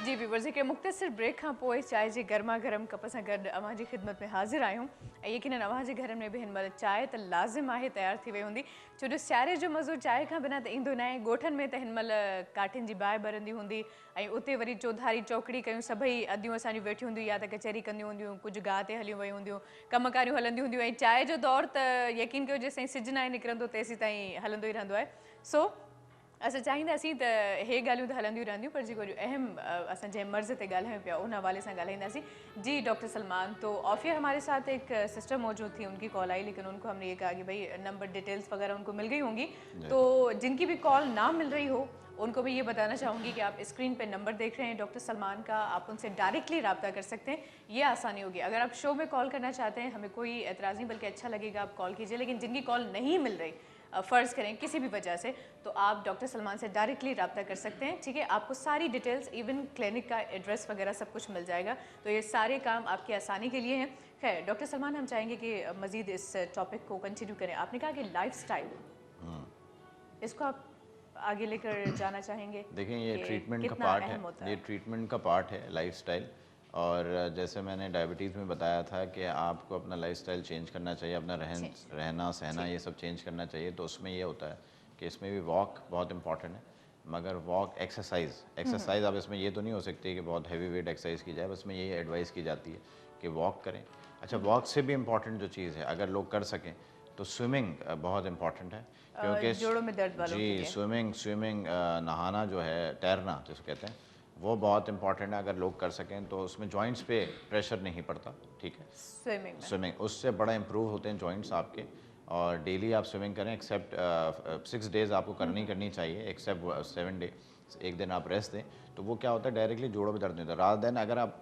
जी व्यूअर्स, हिकिड़े मुख़्तसिर ब्रेक खां पोइ चांहि जे गर्मा गरम कप सां गॾु अव्हां जी ख़िदमत में हाज़िर आहियूं ऐं यकीनन अव्हां जे घरनि में बि हिन महिल चांहि त लाज़िम आहे तयारु थी वई हूंदी, छो जो सियारे जो मज़ो चांहि खां बिना त ईंदो न आहे। ॻोठनि में त हिन महिल काठियुनि जी बाहि ॿरंदी हूंदी ऐं उते वरी चौधारी चौकड़ी कयूं, सभई अदियूं असांजूं वेठियूं हूंदियूं, या त कचहरी कंदियूं हूंदियूं, कुझु गाह ते हलियूं वयूं हूंदियूं, कमकारियूं हलंदियूं हूंदियूं ऐं चांहि जो दौरु त यकीन कयो जेसिताईं सिजु न निकिरंदो तेसीं ताईं हलंदो ई रहंदो आहे। सो असां चाहींदासीं त हे ॻाल्हियूं त हलंदियूं रहंदियूं, पर जेको अहम असां जंहिं मर्ज़ ते ॻाल्हायूं पिया उन हवाले सां ॻाल्हाईंदासीं। जी डॉक्टर सलमान, तो ऑफियर हमारे साथ एक सिस्टर मौजूद थी, उनकी कॉल आई लेकिन उनको हमने ये कहा कि भाई नंबर डिटेल्स वगैरह उनको मिल गई होंगी, तो जिनकी भी कॉल ना मिल रही हो उनको मैं ये बताना चाहूँगी कि आप स्क्रीन पे नंबर देख रहे हैं डॉक्टर सलमान का, आप उनसे डायरेक्टली रब्ता कर सकते हैं, ये आसानी होगी। अगर आप शो में कॉल करना चाहते हैं, हमें कोई एतराज़ नहीं बल्कि अच्छा लगेगा, आप कॉल कीजिए, लेकिन जिनकी कॉल नहीं मिल रही फ़र्ज़ करें किसी भी वजह से, तो आप डॉक्टर सलमान से डायरेक्टली रब्ता कर सकते हैं, ठीक है। आपको सारी डिटेल्स, इवन क्लिनिक का एड्रेस वगैरह सब कुछ मिल जाएगा, तो ये सारे काम आपकी आसानी के लिए हैं। खैर डॉक्टर सलमान, हम चाहेंगे कि मज़ीद इस टॉपिक को कंटिन्यू करें। आपने कहा कि लाइफस्टाइल, इसको आप आगे लेकर जाना चाहेंगे? देखें, ये ट्रीटमेंट का पार्ट है, ये ट्रीटमेंट का पार्ट है लाइफस्टाइल। और जैसे मैंने डायबिटीज़ में बताया था कि आपको अपना लाइफस्टाइल चेंज करना चाहिए, अपना रहना सहना ये सब चेंज करना चाहिए, तो उसमें ये होता है कि इसमें भी वॉक बहुत इंपॉर्टेंट है। मगर वॉक एक्सरसाइज अब इसमें ये तो नहीं हो सकती कि बहुत हैवी वेट एक्सरसाइज की जाए, बस में यही एडवाइस की जाती है कि वॉक करें। अच्छा, वॉक से भी इम्पॉर्टेंट जो चीज़ है, अगर लोग कर सकें तो स्विमिंग बहुत इम्पॉर्टेंट है, क्योंकि जोड़ों में दर्द वालों के लिए स्विमिंग नहाना जो है, तैरना जिसको कहते हैं, वो बहुत इंपॉर्टेंट है। अगर लोग कर सकें तो उसमें जॉइंट्स पे प्रेशर नहीं पड़ता, ठीक है। स्विमिंग उससे बड़ा इम्प्रूव होते हैं जॉइंट्स आपके। और डेली आप स्विमिंग करें, एक्सेप्ट 6 डेज़ आपको करनी चाहिए, एक्सेप्ट 7 डे, एक दिन आप रेस्ट दें, तो वो क्या होता है डायरेक्टली जोड़ों में दर्द नहीं होता। रात दिन अगर आप,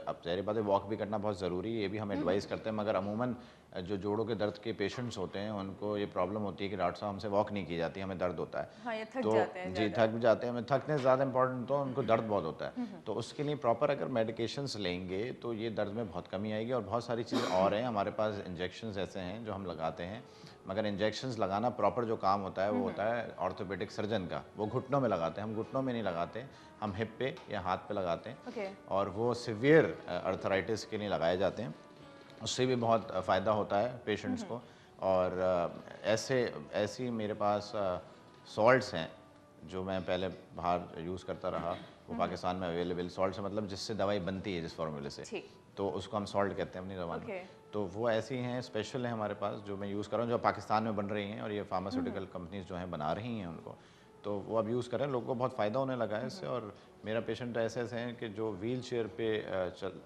अब ज़ाहिर बात है वॉक भी करना बहुत ज़रूरी है, ये भी हम एडवाइस करते हैं, मगर अमूमन जो जोड़ों के दर्द के पेशेंट्स होते हैं उनको ये प्रॉब्लम होती है कि डॉक्टर साहब हमसे वॉक नहीं की जाती, हमें दर्द होता है। हाँ, ये थक तो जाते हैं जी थक भी जाते हैं, हमें थकने से ज़्यादा इंपॉर्टेंट तो उनको दर्द बहुत होता है। तो उसके लिए प्रॉपर अगर मेडिकेशंस लेंगे तो ये दर्द में बहुत कमी आएगी। और बहुत सारी चीज़ें और हैं, हमारे पास इंजेक्शंस ऐसे हैं जो हम लगाते हैं, मगर इंजेक्शंस लगाना प्रॉपर जो काम होता है वो होता है ऑर्थोपेडिक सर्जन का, वो घुटनों में लगाते हैं, हम घुटनों में नहीं लगाते, हम हिप पे या हाथ पे लगाते हैं। ओके। और वो सिवियर अर्थराइटिस के लिए लगाए जाते हैं, उससे भी बहुत फ़ायदा होता है पेशेंट्स को। और ऐसी मेरे पास सॉल्ट्स हैं जो मैं पहले बाहर यूज़ करता रहा, वो पाकिस्तान में अवेलेबल सॉल्ट से मतलब जिससे दवाई बनती है जिस फार्मूले से, ठीक। तो उसको हम सॉल्ट कहते हैं अपनी ज़बान ओके। में। तो वो ऐसी हैं, स्पेशल हैं हमारे पास जो मैं यूज़ कर रहा हूँ, जो पाकिस्तान में बन रही हैं और ये फार्मास्यूटिकल कंपनीज जो हैं बना रही हैं उनको, तो वो अब यूज़ करें, लोगों को बहुत फ़ायदा होने लगा है इससे। और मेरा पेशेंट ऐसे ऐसे हैं कि जो व्हील चेयर पे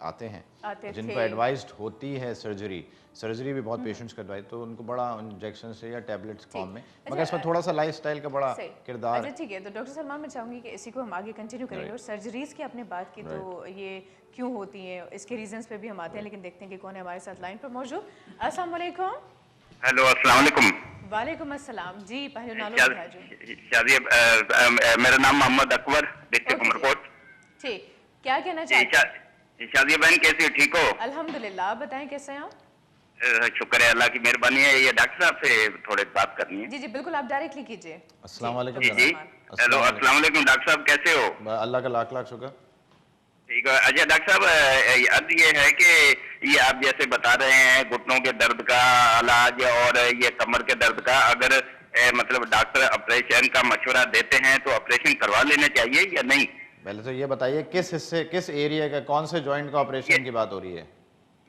आते हैं, जिनको एडवाइस्ड होती है सर्जरी भी बहुत पेशेंट्स को एडवाइस, तो उनको बड़ा इंजेक्शन से या टैबलेट्स फॉर्म में, मगर इसमें थोड़ा सा लाइफस्टाइल का बड़ा किरदार। अच्छा ठीक है, तो डॉक्टर सलमान मैं चाहूँगी कि इसी को हम आगे कंटिन्यू करेंगे। और सर्जरीज़ की आपने बात की, तो ये क्यों होती हैं, इसके रीजंस पे भी हम आते हैं, लेकिन देखते हैं कि कौन है हमारे साथ लाइन पर मौजूद। अस्सलाम वालेकुम। हेलो अस्सलाम वालेकुम। वालेकुम अस्सलाम जी, पहले नालो बता जो। शादिया, मेरा नाम मोहम्मद अकबर, डिस्ट्रिक्ट उमरकोट। ठीक, क्या कहना चाहते हैं? शादिया बहन कैसी हो, ठीक हो? अल्हम्दुलिल्लाह, आप बताएं कैसे हैं आप? शुक्र है अल्लाह की मेहरबानी है। ये डॉक्टर साहब से थोड़ी बात करनी है। जी जी बिल्कुल, आप डायरेक्टली कीजिए। अस्सलाम वालेकुम जी जी, हेलो अस्सलाम वालेकुम डॉक्टर साहब, कैसे हो? अल्लाह का लाख लाख शुक्र। ठीक है। अच्छा डॉक्टर साहब, अर्ज ये है कि ये आप जैसे बता रहे हैं घुटनों के दर्द का इलाज और ये कमर के दर्द का, अगर मतलब डॉक्टर ऑपरेशन का मशवरा देते हैं तो ऑपरेशन करवा लेना चाहिए या नहीं? पहले तो ये बताइए किस हिस्से, किस एरिया का, कौन से जॉइंट का ऑपरेशन की बात हो रही है?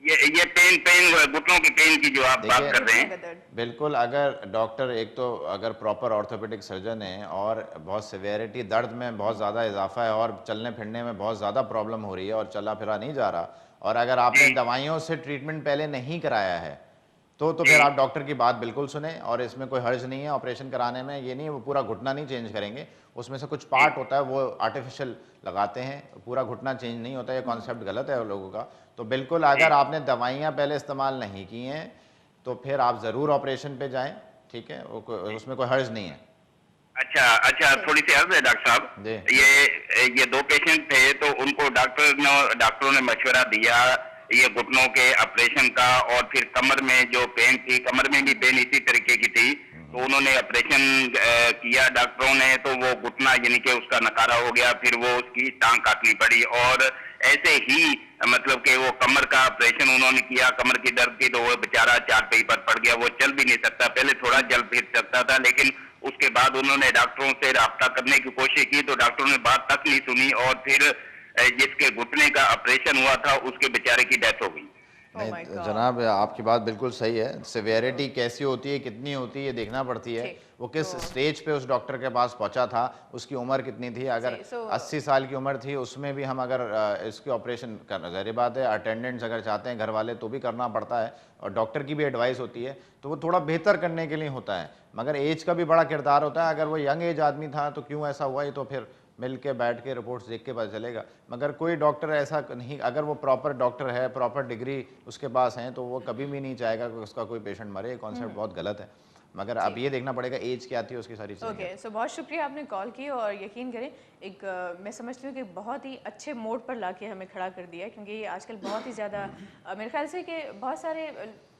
ये पेन घुटनों की पेन की जो आप बात कर रहे हैं। बिल्कुल, अगर डॉक्टर एक तो अगर प्रॉपर ऑर्थोपेडिक सर्जन है और बहुत सिवियरिटी, दर्द में बहुत ज़्यादा इजाफा है और चलने फिरने में बहुत ज़्यादा प्रॉब्लम हो रही है और चला फिरा नहीं जा रहा, और अगर आपने दवाइयों से ट्रीटमेंट पहले नहीं कराया है तो फिर आप डॉक्टर की बात बिल्कुल सुने। और इसमें कोई हर्ज नहीं है ऑपरेशन कराने में, ये नहीं वो पूरा घुटना नहीं चेंज करेंगे, उसमें से कुछ पार्ट होता है वो आर्टिफिशियल लगाते हैं, पूरा घुटना चेंज नहीं होता, ये कॉन्सेप्ट गलत है लोगों का। तो बिल्कुल अगर आपने दवाइयाँ पहले इस्तेमाल नहीं की हैं तो फिर आप ज़रूर ऑपरेशन पे जाएं, ठीक है, उसमें कोई हर्ज नहीं है। अच्छा, थोड़ी सी अर्ज है डॉक्टर साहब, ये दो पेशेंट थे तो उनको डॉक्टरों ने मशवरा दिया ये घुटनों के ऑपरेशन का, और फिर कमर में जो पेन थी, कमर में भी पेन इसी तरीके की थी, तो उन्होंने ऑपरेशन किया डॉक्टरों ने, तो वो घुटना यानी कि उसका नकारा हो गया, फिर वो उसकी टांग काटनी पड़ी। और ऐसे ही मतलब कि वो कमर का ऑपरेशन उन्होंने किया, कमर की दर्द की, तो वो बेचारा चारपाई पर पड़ गया, वो चल भी नहीं सकता। पहले थोड़ा चल फिर सकता था, लेकिन उसके बाद उन्होंने डॉक्टरों से राब्ता करने की कोशिश की तो डॉक्टरों ने बात तक नहीं सुनी, और फिर जिसके घुटने का ऑपरेशन हुआ था उसके बेचारे की डेथ हो गई। नहीं जनाब, आपकी बात बिल्कुल सही है। सिवियरिटी कैसी होती है, कितनी होती है, ये देखना पड़ती है। वो किस स्टेज पे उस डॉक्टर के पास पहुंचा था, उसकी उम्र कितनी थी। अगर 80 साल की उम्र थी उसमें भी हम अगर इसकी ऑपरेशन करना, ज़ाहिर बात है अटेंडेंट्स अगर चाहते हैं घर वाले तो भी करना पड़ता है, और डॉक्टर की भी एडवाइस होती है, तो वो थोड़ा बेहतर करने के लिए होता है। मगर एज का भी बड़ा किरदार होता है। अगर वो यंग एज आदमी था तो क्यों ऐसा हुआ, ये तो फिर मिल के बैठ के रिपोर्ट्स देख के पता चलेगा। मगर कोई डॉक्टर ऐसा नहीं, अगर वो प्रॉपर डॉक्टर है, प्रॉपर डिग्री उसके पास है, तो वो कभी भी नहीं चाहेगा कि उसका कोई पेशेंट मरे। ये कॉन्सेप्ट बहुत गलत है। मगर अब ये देखना पड़ेगा एज क्या थी उसकी, सारी चीज़ें। ओके, सो बहुत शुक्रिया आपने कॉल की, और यकीन करें मैं समझती हूँ कि बहुत ही अच्छे मोड पर लाके हमें खड़ा कर दिया है, क्योंकि ये आजकल बहुत ही ज़्यादा मेरे ख्याल से कि बहुत सारे,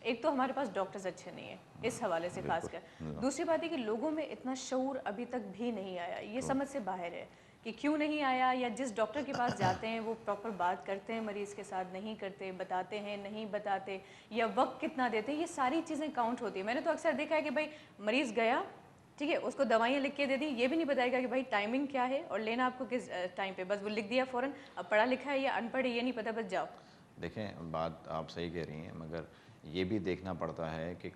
एक तो हमारे पास डॉक्टर्स अच्छे नहीं हैं इस हवाले से खासकर, दूसरी बात है कि लोगों में इतना शऊर अभी तक भी नहीं आया, ये समझ से बाहर है कि क्यों नहीं आया, या जिस डॉक्टर के पास जाते हैं वो प्रॉपर बात करते हैं मरीज़ के साथ, नहीं करते, बताते हैं नहीं बताते, या वक्त कितना देते हैं, ये सारी चीज़ें काउंट होती है। मैंने तो अक्सर देखा है कि भाई मरीज़ गया, ठीक है, उसको दवाइयाँ लिख के दे दी, ये भी नहीं बताएगा कि भाई टाइमिंग क्या है और लेना आपको किस टाइम पे, बस वो लिख दिया फ़ौरन। अब पढ़ा लिखा है या अनपढ़ है ये नहीं पता, बस जाओ। देखें, बात आप सही कह रही हैं, मगर ये भी देखना पड़ता है कि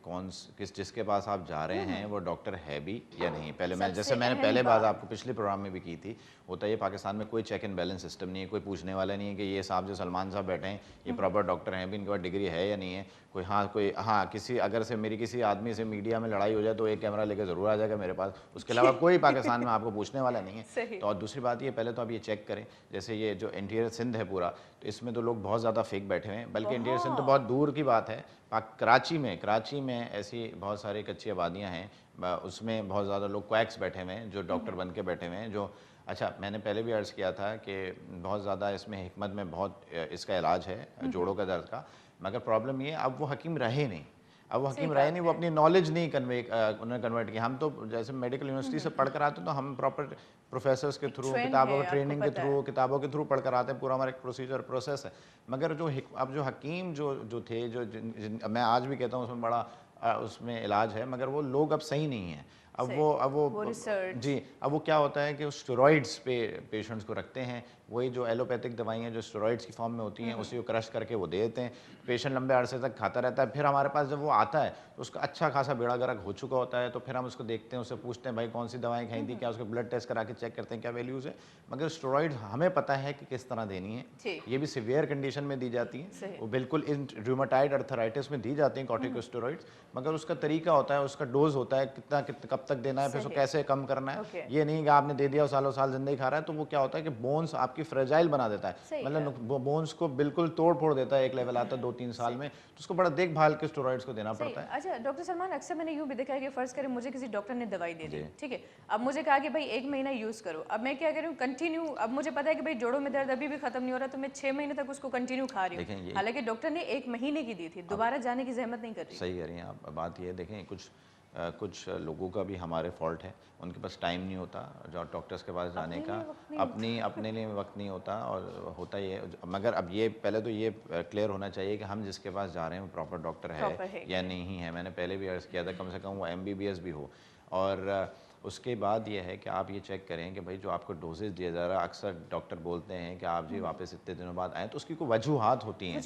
जिसके पास आप जा रहे हैं वो डॉक्टर है भी या नहीं। पहले मैंने पहले बात आपको पिछले प्रोग्राम में भी की थी, होता है ये पाकिस्तान में कोई चेक एंड बैलेंस सिस्टम नहीं है, कोई पूछने वाला नहीं है कि ये साहब जो सलमान साहब बैठे हैं ये प्रॉपर डॉक्टर हैं भी, इनके पास डिग्री है या नहीं है। कोई हाँ किसी अगर से मेरी किसी आदमी से मीडिया में लड़ाई हो जाए तो एक कैमरा लेकर ज़रूर आ जाएगा मेरे पास, उसके अलावा कोई पाकिस्तान में आपको पूछने वाला नहीं है। तो और दूसरी बात ये, पहले तो आप ये चेक करें, जैसे ये जो इंटीरियर सिंध है पूरा, तो इसमें तो लोग बहुत ज़्यादा फेक बैठे हुए हैं, बल्कि इंटीरियर सिंध तो बहुत दूर की बात है। कराची में ऐसी बहुत सारी कच्ची आबादियाँ हैं, उसमें बहुत ज़्यादा लोग क्वैक्स बैठे हुए हैं जो डॉक्टर बन के बैठे हुए हैं, जो अच्छा मैंने पहले भी अर्ज़ किया था कि बहुत ज़्यादा इसमें हिकमत में बहुत इसका इलाज है जोड़ों का दर्द का, मगर प्रॉब्लम ये अब वो हकीम रहे नहीं, अब वो हकीम रहे नहीं, वो अपनी नॉलेज नहीं उन्होंने कन्वर्ट किया। हम तो जैसे मेडिकल यूनिवर्सिटी से पढ़ कर आते तो हम प्रॉपर प्रोफेसर्स के थ्रू, किताबों ट्रेनिंग के थ्रू, किताबों के थ्रू पढ़ कर आते हैं, पूरा हमारा एक प्रोसीजर प्रोसेस है। मगर जो अब जो हकीम जो थे, मैं आज भी कहता हूँ उसमें बड़ा उसमें इलाज है, मगर वो लोग अब सही नहीं हैं। अब वो जी, अब वो क्या होता है कि स्टेरॉइड्स पे पेशेंट्स को रखते हैं, वही जो एलोपैथिक दवाइयाँ जो स्टेरॉइड्स की फॉर्म में होती हैं उसी को क्रश करके वो दे देते हैं, पेशेंट लंबे अरसे तक खाता रहता है। फिर हमारे पास जब वो आता है तो उसका अच्छा खासा बेड़ा गर्क हो चुका होता है, तो फिर हम उसको देखते हैं, उससे पूछते हैं भाई कौन सी दवाएं खाई थी, क्या उसके ब्लड टेस्ट करा के चेक करते हैं क्या वैल्यूज़ है। मगर स्टेरॉइड्स हमें पता है कि किस तरह देनी है, ये भी सीवियर कंडीशन में दी जाती है, वो बिल्कुल इन रूमेटाइड अर्थराइटिस में दी जाती हैं कॉर्टिकोस्टेरॉइड्स, मगर उसका तरीका होता है, उसका डोज होता है, कितना कब तक देना है, फिर उसको कैसे कम करना है। ये नहीं कि आपने दे दिया और सालों साल जिंदगी खा रहा है, तो वो क्या होता है कि बोन्स आपकी फ्रेजाइल बना देता है, मतलब बोन्स को बिल्कुल तोड़ फोड़ देता है, एक लेवल आता है 2-3 साल में, तो उसको बड़ा देखभाल के स्टेरॉइड्स को देना पड़ता है। अच्छा डॉक्टर सलमान, अक्सर मैंने यूँ भी देखा है कि फर्ज करें मुझे किसी डॉक्टर ने दवाई दे दी, ठीक है, अब मुझे कहा कि भाई 1 महीना यूज़ करो, अब मैं क्या करूँ कंटिन्यू, अब मुझे पता है कि भाई जोड़ों में दर्द अभी भी खत्म नहीं हो रहा, तो मैं 6 महीने तक उसको कंटिन्यू खा रही हूँ, हालांकि डॉक्टर ने 1 महीने की दी थी, दोबारा जाने की जहमत नहीं कर रही। सही कह रही हैं आप। बात ये देखें, कुछ लोगों का भी हमारे फॉल्ट है, उनके पास टाइम नहीं होता जो डॉक्टर्स के पास जाने का, अपने लिए वक्त नहीं होता, और होता ही है। मगर अब ये पहले तो ये क्लियर होना चाहिए कि हम जिसके पास जा रहे हैं वो प्रॉपर डॉक्टर है या नहीं है। मैंने पहले भी अर्ज़ किया था, कम से कम वो MBBS भी हो। और उसके बाद ये है कि आप ये चेक करें कि भाई जो आपको डोजेज दिया जा रहा है, अक्सर डॉक्टर बोलते हैं कि आप जी वापस इतने दिनों बाद आएँ, तो उसकी कोई वजूहात होती हैं,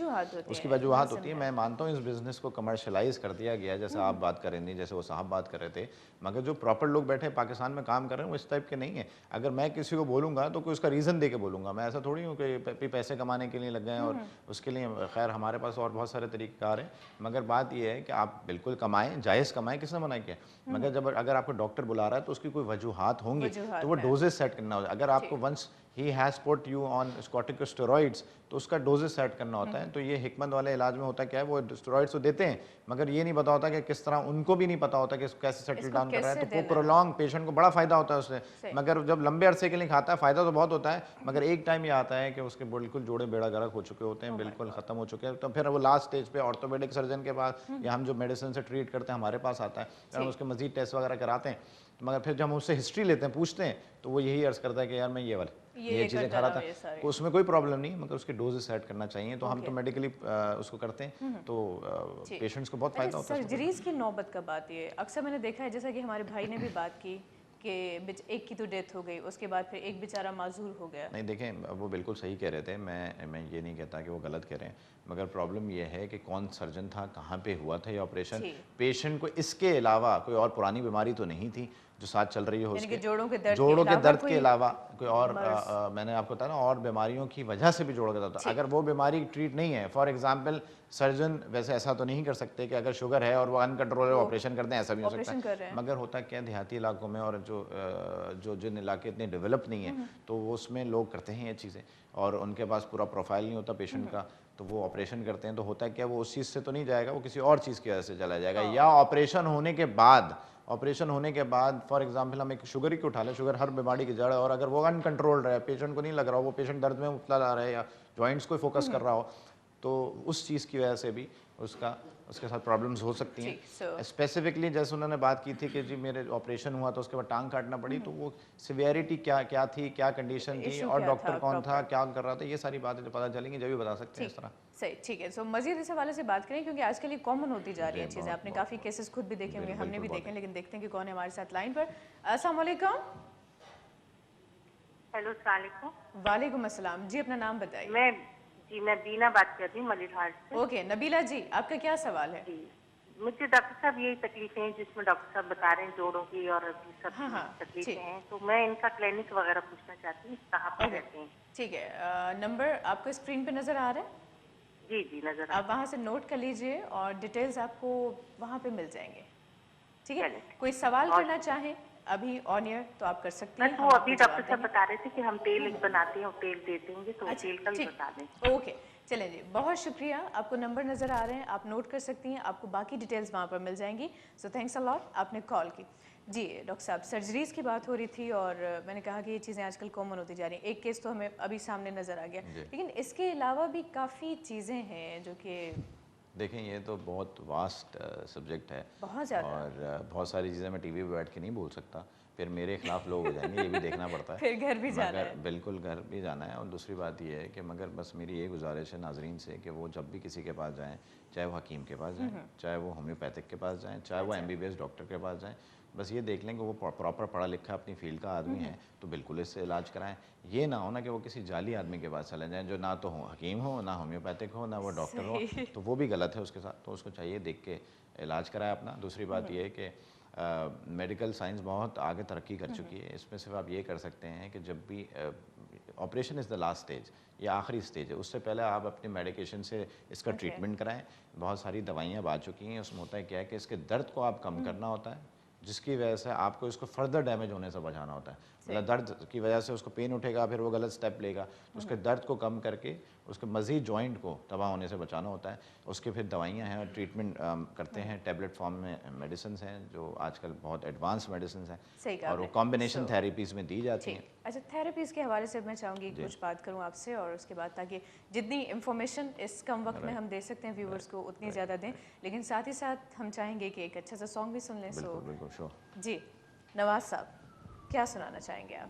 उसकी वजूहात होती है। मैं मानता हूँ इस बिज़नेस को कमर्शलाइज़ कर दिया गया, जैसे आप बात कर रही थी, जैसे वो साहब बात कर रहे थे, मगर जो प्रॉपर लोग बैठे पाकिस्तान में काम कर रहे हैं वो इस टाइप के नहीं है। अगर मैं किसी को बोलूँगा तो कोई उसका रीज़न दे के बोलूँगा, मैं ऐसा थोड़ी हूँ कि पैसे कमाने के लिए लग गए हैं, और उसके लिए खैर हमारे पास और बहुत सारे तरीक़ेकार हैं। मगर बात यह है कि आप बिल्कुल कमाएँ, जायज़ कमाएँ, किसने मना किया, मगर अगर आपको डॉक्टर बुला रहा है तो उसकी कोई वजूहात होंगी, तो वो डोजेस सेट करना होता है। अगर आपको once he has put you on corticosteroids, तो उसका डोजेस सेट करना होता है। तो ये हिकमत वाले इलाज में होता क्या है, वो स्टेरॉइड्स तो देते हैं, मगर ये नहीं पता होता कि किस तरह, उनको भी नहीं पता होता कि कैसे सेटल डाउन कर रहा है, तो प्रोलॉन्ग पेशेंट को बड़ा फायदा होता है उससे। मगर जब लंबे अरसे के लिए खाता है फ़ायदा तो बहुत होता है, मगर एक टाइम ये आता है कि उसके बिल्कुल जोड़े बेड़ा गर्क हो चुके होते हैं, बिल्कुल ख़त्म हो चुके हैं, तो फिर वो लास्ट स्टेज पे ऑर्थोपेडिक सर्जन के पास, या हम जो मेडिसिन से ट्रीट करते हैं हमारे पास आता है, फिर हम उसके मजीद टेस्ट वगैरह कराते हैं। मगर फिर जब हम उससे हिस्ट्री लेते हैं, पूछते हैं, तो वो यही अर्ज़ करता है कि यार मैं ये चीज़ें खा रहा था, तो उसमें कोई प्रॉब्लम नहीं, मगर उसके डोजेस सेट करना चाहिए। तो हम तो मेडिकली उसको करते हैं, तो पेशेंट्स को बहुत फ़ायदा होता है। सर्जरीज़ की नौबत कब आती है? अक्सर मैंने देखा है, जैसा कि हमारे भाई ने भी बात की कि एक की तो डेथ हो गई, उसके बाद फिर एक बेचारा माजूर हो गया। नहीं देखें, वो बिल्कुल सही कह रहे थे, मैं ये नहीं कहता कि वो गलत कह रहे हैं, मगर प्रॉब्लम ये है कि कौन सर्जन था, कहाँ पे हुआ था ये ऑपरेशन, पेशेंट को इसके अलावा कोई और पुरानी बीमारी तो नहीं थी जो साथ चल रही हो, उसके जोड़ों के दर्द के अलावा कोई और मैंने आपको बताया ना, और बीमारियों की वजह से भी जोड़ों का दर्द। अगर वो बीमारी ट्रीट नहीं है, फॉर एग्जांपल सर्जन वैसे ऐसा तो नहीं कर सकते कि अगर शुगर है और वो अनकंट्रोलेबल ऑपरेशन करते हैं, ऐसा भी हो सकता है। मगर होता क्या, देहाती इलाकों में और जिन इलाके इतने डेवलप नहीं है, तो वो उसमें लोग करते हैं ये चीज़ें, और उनके पास पूरा प्रोफाइल नहीं होता पेशेंट का, तो वो ऑपरेशन करते हैं। तो होता है क्या, वो उस चीज़ से तो नहीं जाएगा, वो किसी और चीज़ की वजह से चला जाएगा, या ऑपरेशन होने के बाद फॉर एग्जांपल हम एक शुगर ही को उठा लें, शुगर हर बीमारी की जड़ है, और अगर वो अनकंट्रोल्ड रहे, पेशेंट को नहीं लग रहा हो, वो पेशेंट दर्द में मुब्तला रहा है या जॉइंट्स को फोकस कर रहा हो, तो उस चीज़ की वजह से भी उसके साथ प्रॉब्लम्स हो सकती हैं। स्पेसिफिकली जैसे उन्होंने बात की थी कि जी मेरे ऑपरेशन हुआ तो उसके बाद टांग काटना पड़ी, तो वो सिवियरिटी क्या थी, क्या कंडीशन थी, और डॉक्टर कौन था, क्या कर रहा था, ये सारी बातें जो पता चलेंगी जब भी बता सकते हैं इस तरह। सही, ठीक है। सो मजीद इस हवाले से बात करें, क्योंकि आजकल ये कॉमन होती जा रही है चीज़ें, आपने काफ़ी केसेस खुद भी देखे होंगे, हमने भी देखे, लेकिन देखते हैं कि कौन है हमारे साथ लाइन पर। अस्सलाम वालेकुम। हेलो, अस्सलाम वालेकुम। वालेकुम अस्सलाम जी, अपना नाम बताइए। मैं बीना बात कर रही हूँ मलिरहाट से। ओके नबीला जी, आपका क्या सवाल है? जी, मुझे डॉक्टर साहब यही तकलीफें हैं जिसमें डॉक्टर साहब बता रहे हैं जोड़ों की और सब तकलीफें हैं, तो मैं इनका क्लिनिक वगैरह पूछना चाहती हूँ, कहाँ पर रहते हैं? ठीक है, नंबर आपको स्क्रीन पे नजर आ रहा है? जी जी नजर आप वहाँ से नोट कर लीजिए और डिटेल्स आपको वहाँ पे मिल जाएंगे, ठीक है। चलिए। कोई सवाल करना चाहें अभी ऑन एयर तो आप कर सकती हैं। बस वो हम अभी आपको डॉक्टर जवाब साहब देंगे। बता रहे थे कि हम तेल एक बनाते हैं और तेल दे देंगे, तो अच्छा, तेल का भी ठीक। बता दें। ओके, चलें जी, बहुत शुक्रिया। आपको नंबर नज़र आ रहे हैं, आप नोट कर सकती हैं, आपको बाकी डिटेल्स वहाँ पर मिल जाएंगी। सो थैंक्स अ लॉट, आपने कॉल की। जी डॉक्टर साहब, सर्जरीज़ की बात हो रही थी और मैंने कहा कि ये चीज़ें आजकल कॉमन होती जा रही हैं। एक केस तो हमें अभी सामने नज़र आ गया, लेकिन इसके अलावा भी काफ़ी चीज़ें हैं जो कि देखें, ये तो बहुत वास्ट सब्जेक्ट है, बहुत ज़्यादा, और बहुत सारी चीज़ें मैं टीवी पे बैठ के नहीं बोल सकता, फिर मेरे खिलाफ लोग हो जाएंगे, ये भी देखना पड़ता है। फिर घर भी जाना है। बिल्कुल घर भी जाना है। और दूसरी बात ये है कि मगर बस मेरी ये गुजारिश है नाजरीन से कि वो जब भी किसी के पास जाएं, चाहे वो हकीम के पास जाएं, चाहे वो होम्योपैथिक के पास जाएं, चाहे वो MBBS डॉक्टर के पास जाएं, बस ये देख लें कि वो प्रॉपर पढ़ा लिखा अपनी फील्ड का आदमी है, तो बिल्कुल इससे इलाज कराएं। ये ना हो ना कि वो किसी जाली आदमी के पास चले जाएं जो ना तो हकीम हो, ना होम्योपैथिक हो, ना वो डॉक्टर हो, तो वो भी गलत है उसके साथ। तो उसको चाहिए देख के इलाज कराए अपना। दूसरी बात ये है कि मेडिकल साइंस बहुत आगे तरक्की कर चुकी है। इसमें सिर्फ आप ये कर सकते हैं कि जब भी operation is the last stage, ये आखिरी स्टेज है, उससे पहले आप अपने मेडिकेशन से इसका ट्रीटमेंट कराएं। बहुत सारी दवाइयाँ अब आ चुकी हैं, उसमें होता है क्या है कि इसके दर्द को आप कम करना होता है, जिसकी वजह से आपको इसको फर्दर डैमेज होने से बचाना होता है। मतलब दर्द की वजह से उसको पेन उठेगा, फिर वो गलत स्टेप लेगा, तो उसके दर्द को कम करके उसके मज़ीद जॉइंट को तबाह होने से बचाना होता है। उसके फिर दवाइयाँ हैं और ट्रीटमेंट करते हैं, टैबलेट फॉर्म में मेडिसिन हैं जो आजकल बहुत एडवांस मेडिसिन हैं, सही कहा और वो आपने। कॉम्बिनेशन थेरेपीज़ में दी जाती हैं। अच्छा, थेरेपीज़ के हवाले से मैं चाहूँगी कुछ बात करूँ आपसे, और उसके बाद ताकि जितनी इन्फॉर्मेशन इस कम वक्त में हम दे सकते हैं व्यूवर्स को उतनी ज़्यादा दें, लेकिन साथ ही साथ हम चाहेंगे कि एक अच्छा सा सॉन्ग भी सुन लें। सो बिल्कुल श्योर। जी नवाज साहब, क्या सुनाना चाहेंगे आप?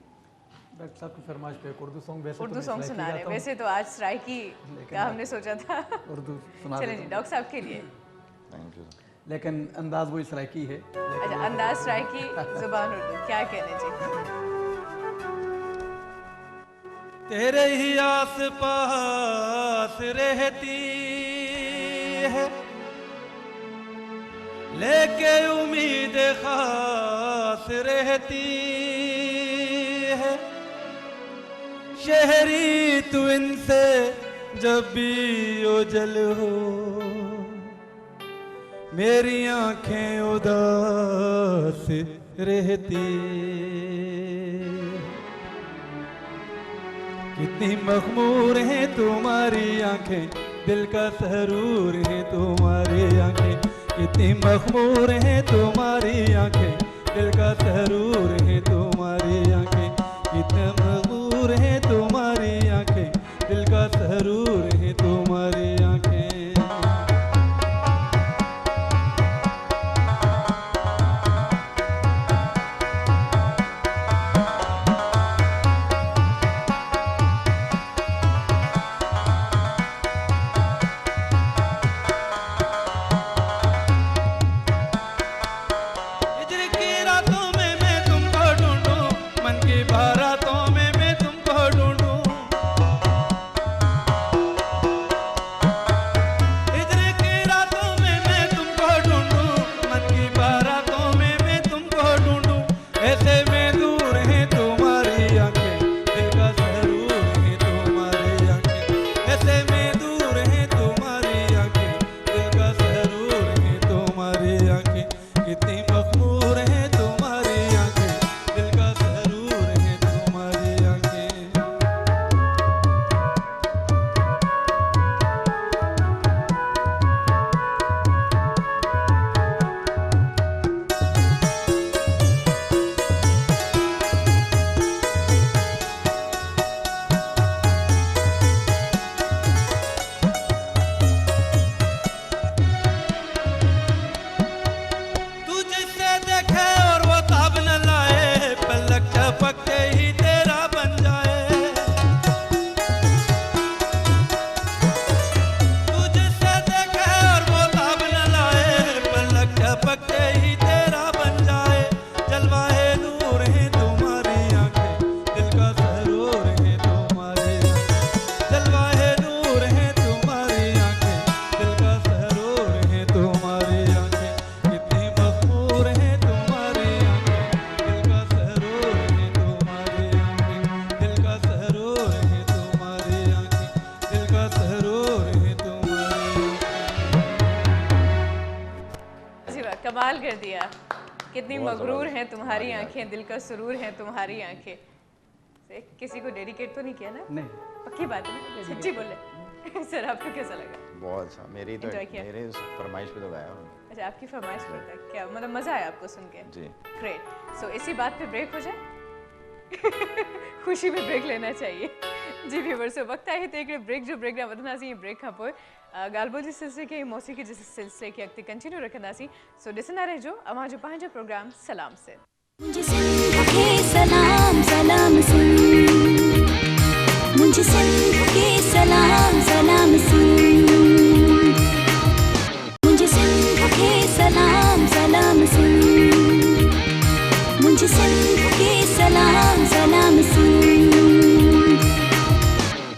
डॉक्टर साहब की फरमाइश पे एक उर्दू सॉन्ग, वैसे उर्दू तो सॉन्ग सुना रहे हैं, वैसे तो आज सराइकी का हमने सोचा था। उर्दू सुना चलिए जी, डॉक्टर साहब के लिए। Thank you. लेकिन अंदाज वही सराइकी है। अच्छा, अंदाज सराइकी, जुबान उर्दू, क्या कहने जी? तेरे ही आस पास रहती है, लेके उम्मीद खास रहती है। शहरी तू इनसे जब भी ओझल हो, मेरी आंखें उदास रहती। कितनी मखमूर हैं तुम्हारी आंखें, दिल का सहरूर है तुम्हारी आंखें। कितनी मखमूर हैं तुम्हारी आंखें, दिल का सहरूर है तुम्हारी आंखें। कितने मखमूर हैं तुम्हारी आंखें, दिल का सहरूर है तुम्हारी आंखें। हिजर की रातों में मैं तुमको ढूंढूं, मन की बारातों में मैं तुमको ढूंढूं। हिजर की रातों में मैं तुमको ढूंढूं, मन की बारातों में मैं तुमको ढूंढूं। ऐसे में दूर है तुम्हारी आंखें, दिल का सहरूर है तुम्हारी आंखें। ऐसे में दूर है तुम्हारी आंखें, दिल का सहरूर है तुम्हारी आंखें। कितनी मखमूर है तुम्हारी आंखें, दिल का सहरूर है तुम्हारी आंखें। तू जिसे देखे दिया। कितनी मगरूर हैं तुम्हारी आंखें, दिल का सुरूर हैं तुम्हारी आंखें। किसी को डेडिकेट तो नहीं किया ना? नहीं। पक्की बात है ना? सच्ची बोले। सर आपको कैसा लगा? बहुत अच्छा, मेरी तो मेरे फरमाइश पे तो गाया उन्होंने। अच्छा, आपकी फरमाइश पे था क्या? मतलब मज़ा आया आपको सुन के? जी। ग्रेट। सो इसी बात पे ब्रेक हो जाए। खुशी में ब्रेक लेना चाहिए। जी व्यूअर्स, वक्त आहे त हिकिड़े ब्रेक जो ब्रेक ना वधंदासीं। ब्रेक खां पोइ ॻाल्हि ॿोल जे सिलसिले खे मौसीक़ी जे सिलसिले खे अॻिते कंटिन्यू रखंदासीं। सो ॾिसंदा रहिजो अवां जो पंहिंजो प्रोग्राम सलाम से। मुझे सिंध के सलाम सलाम सुन, मुझे सिंध के सलाम सलाम सुन, मुझे सिंध के सलाम सलाम सुन, मुझे सिंध के सलाम सलाम सुन।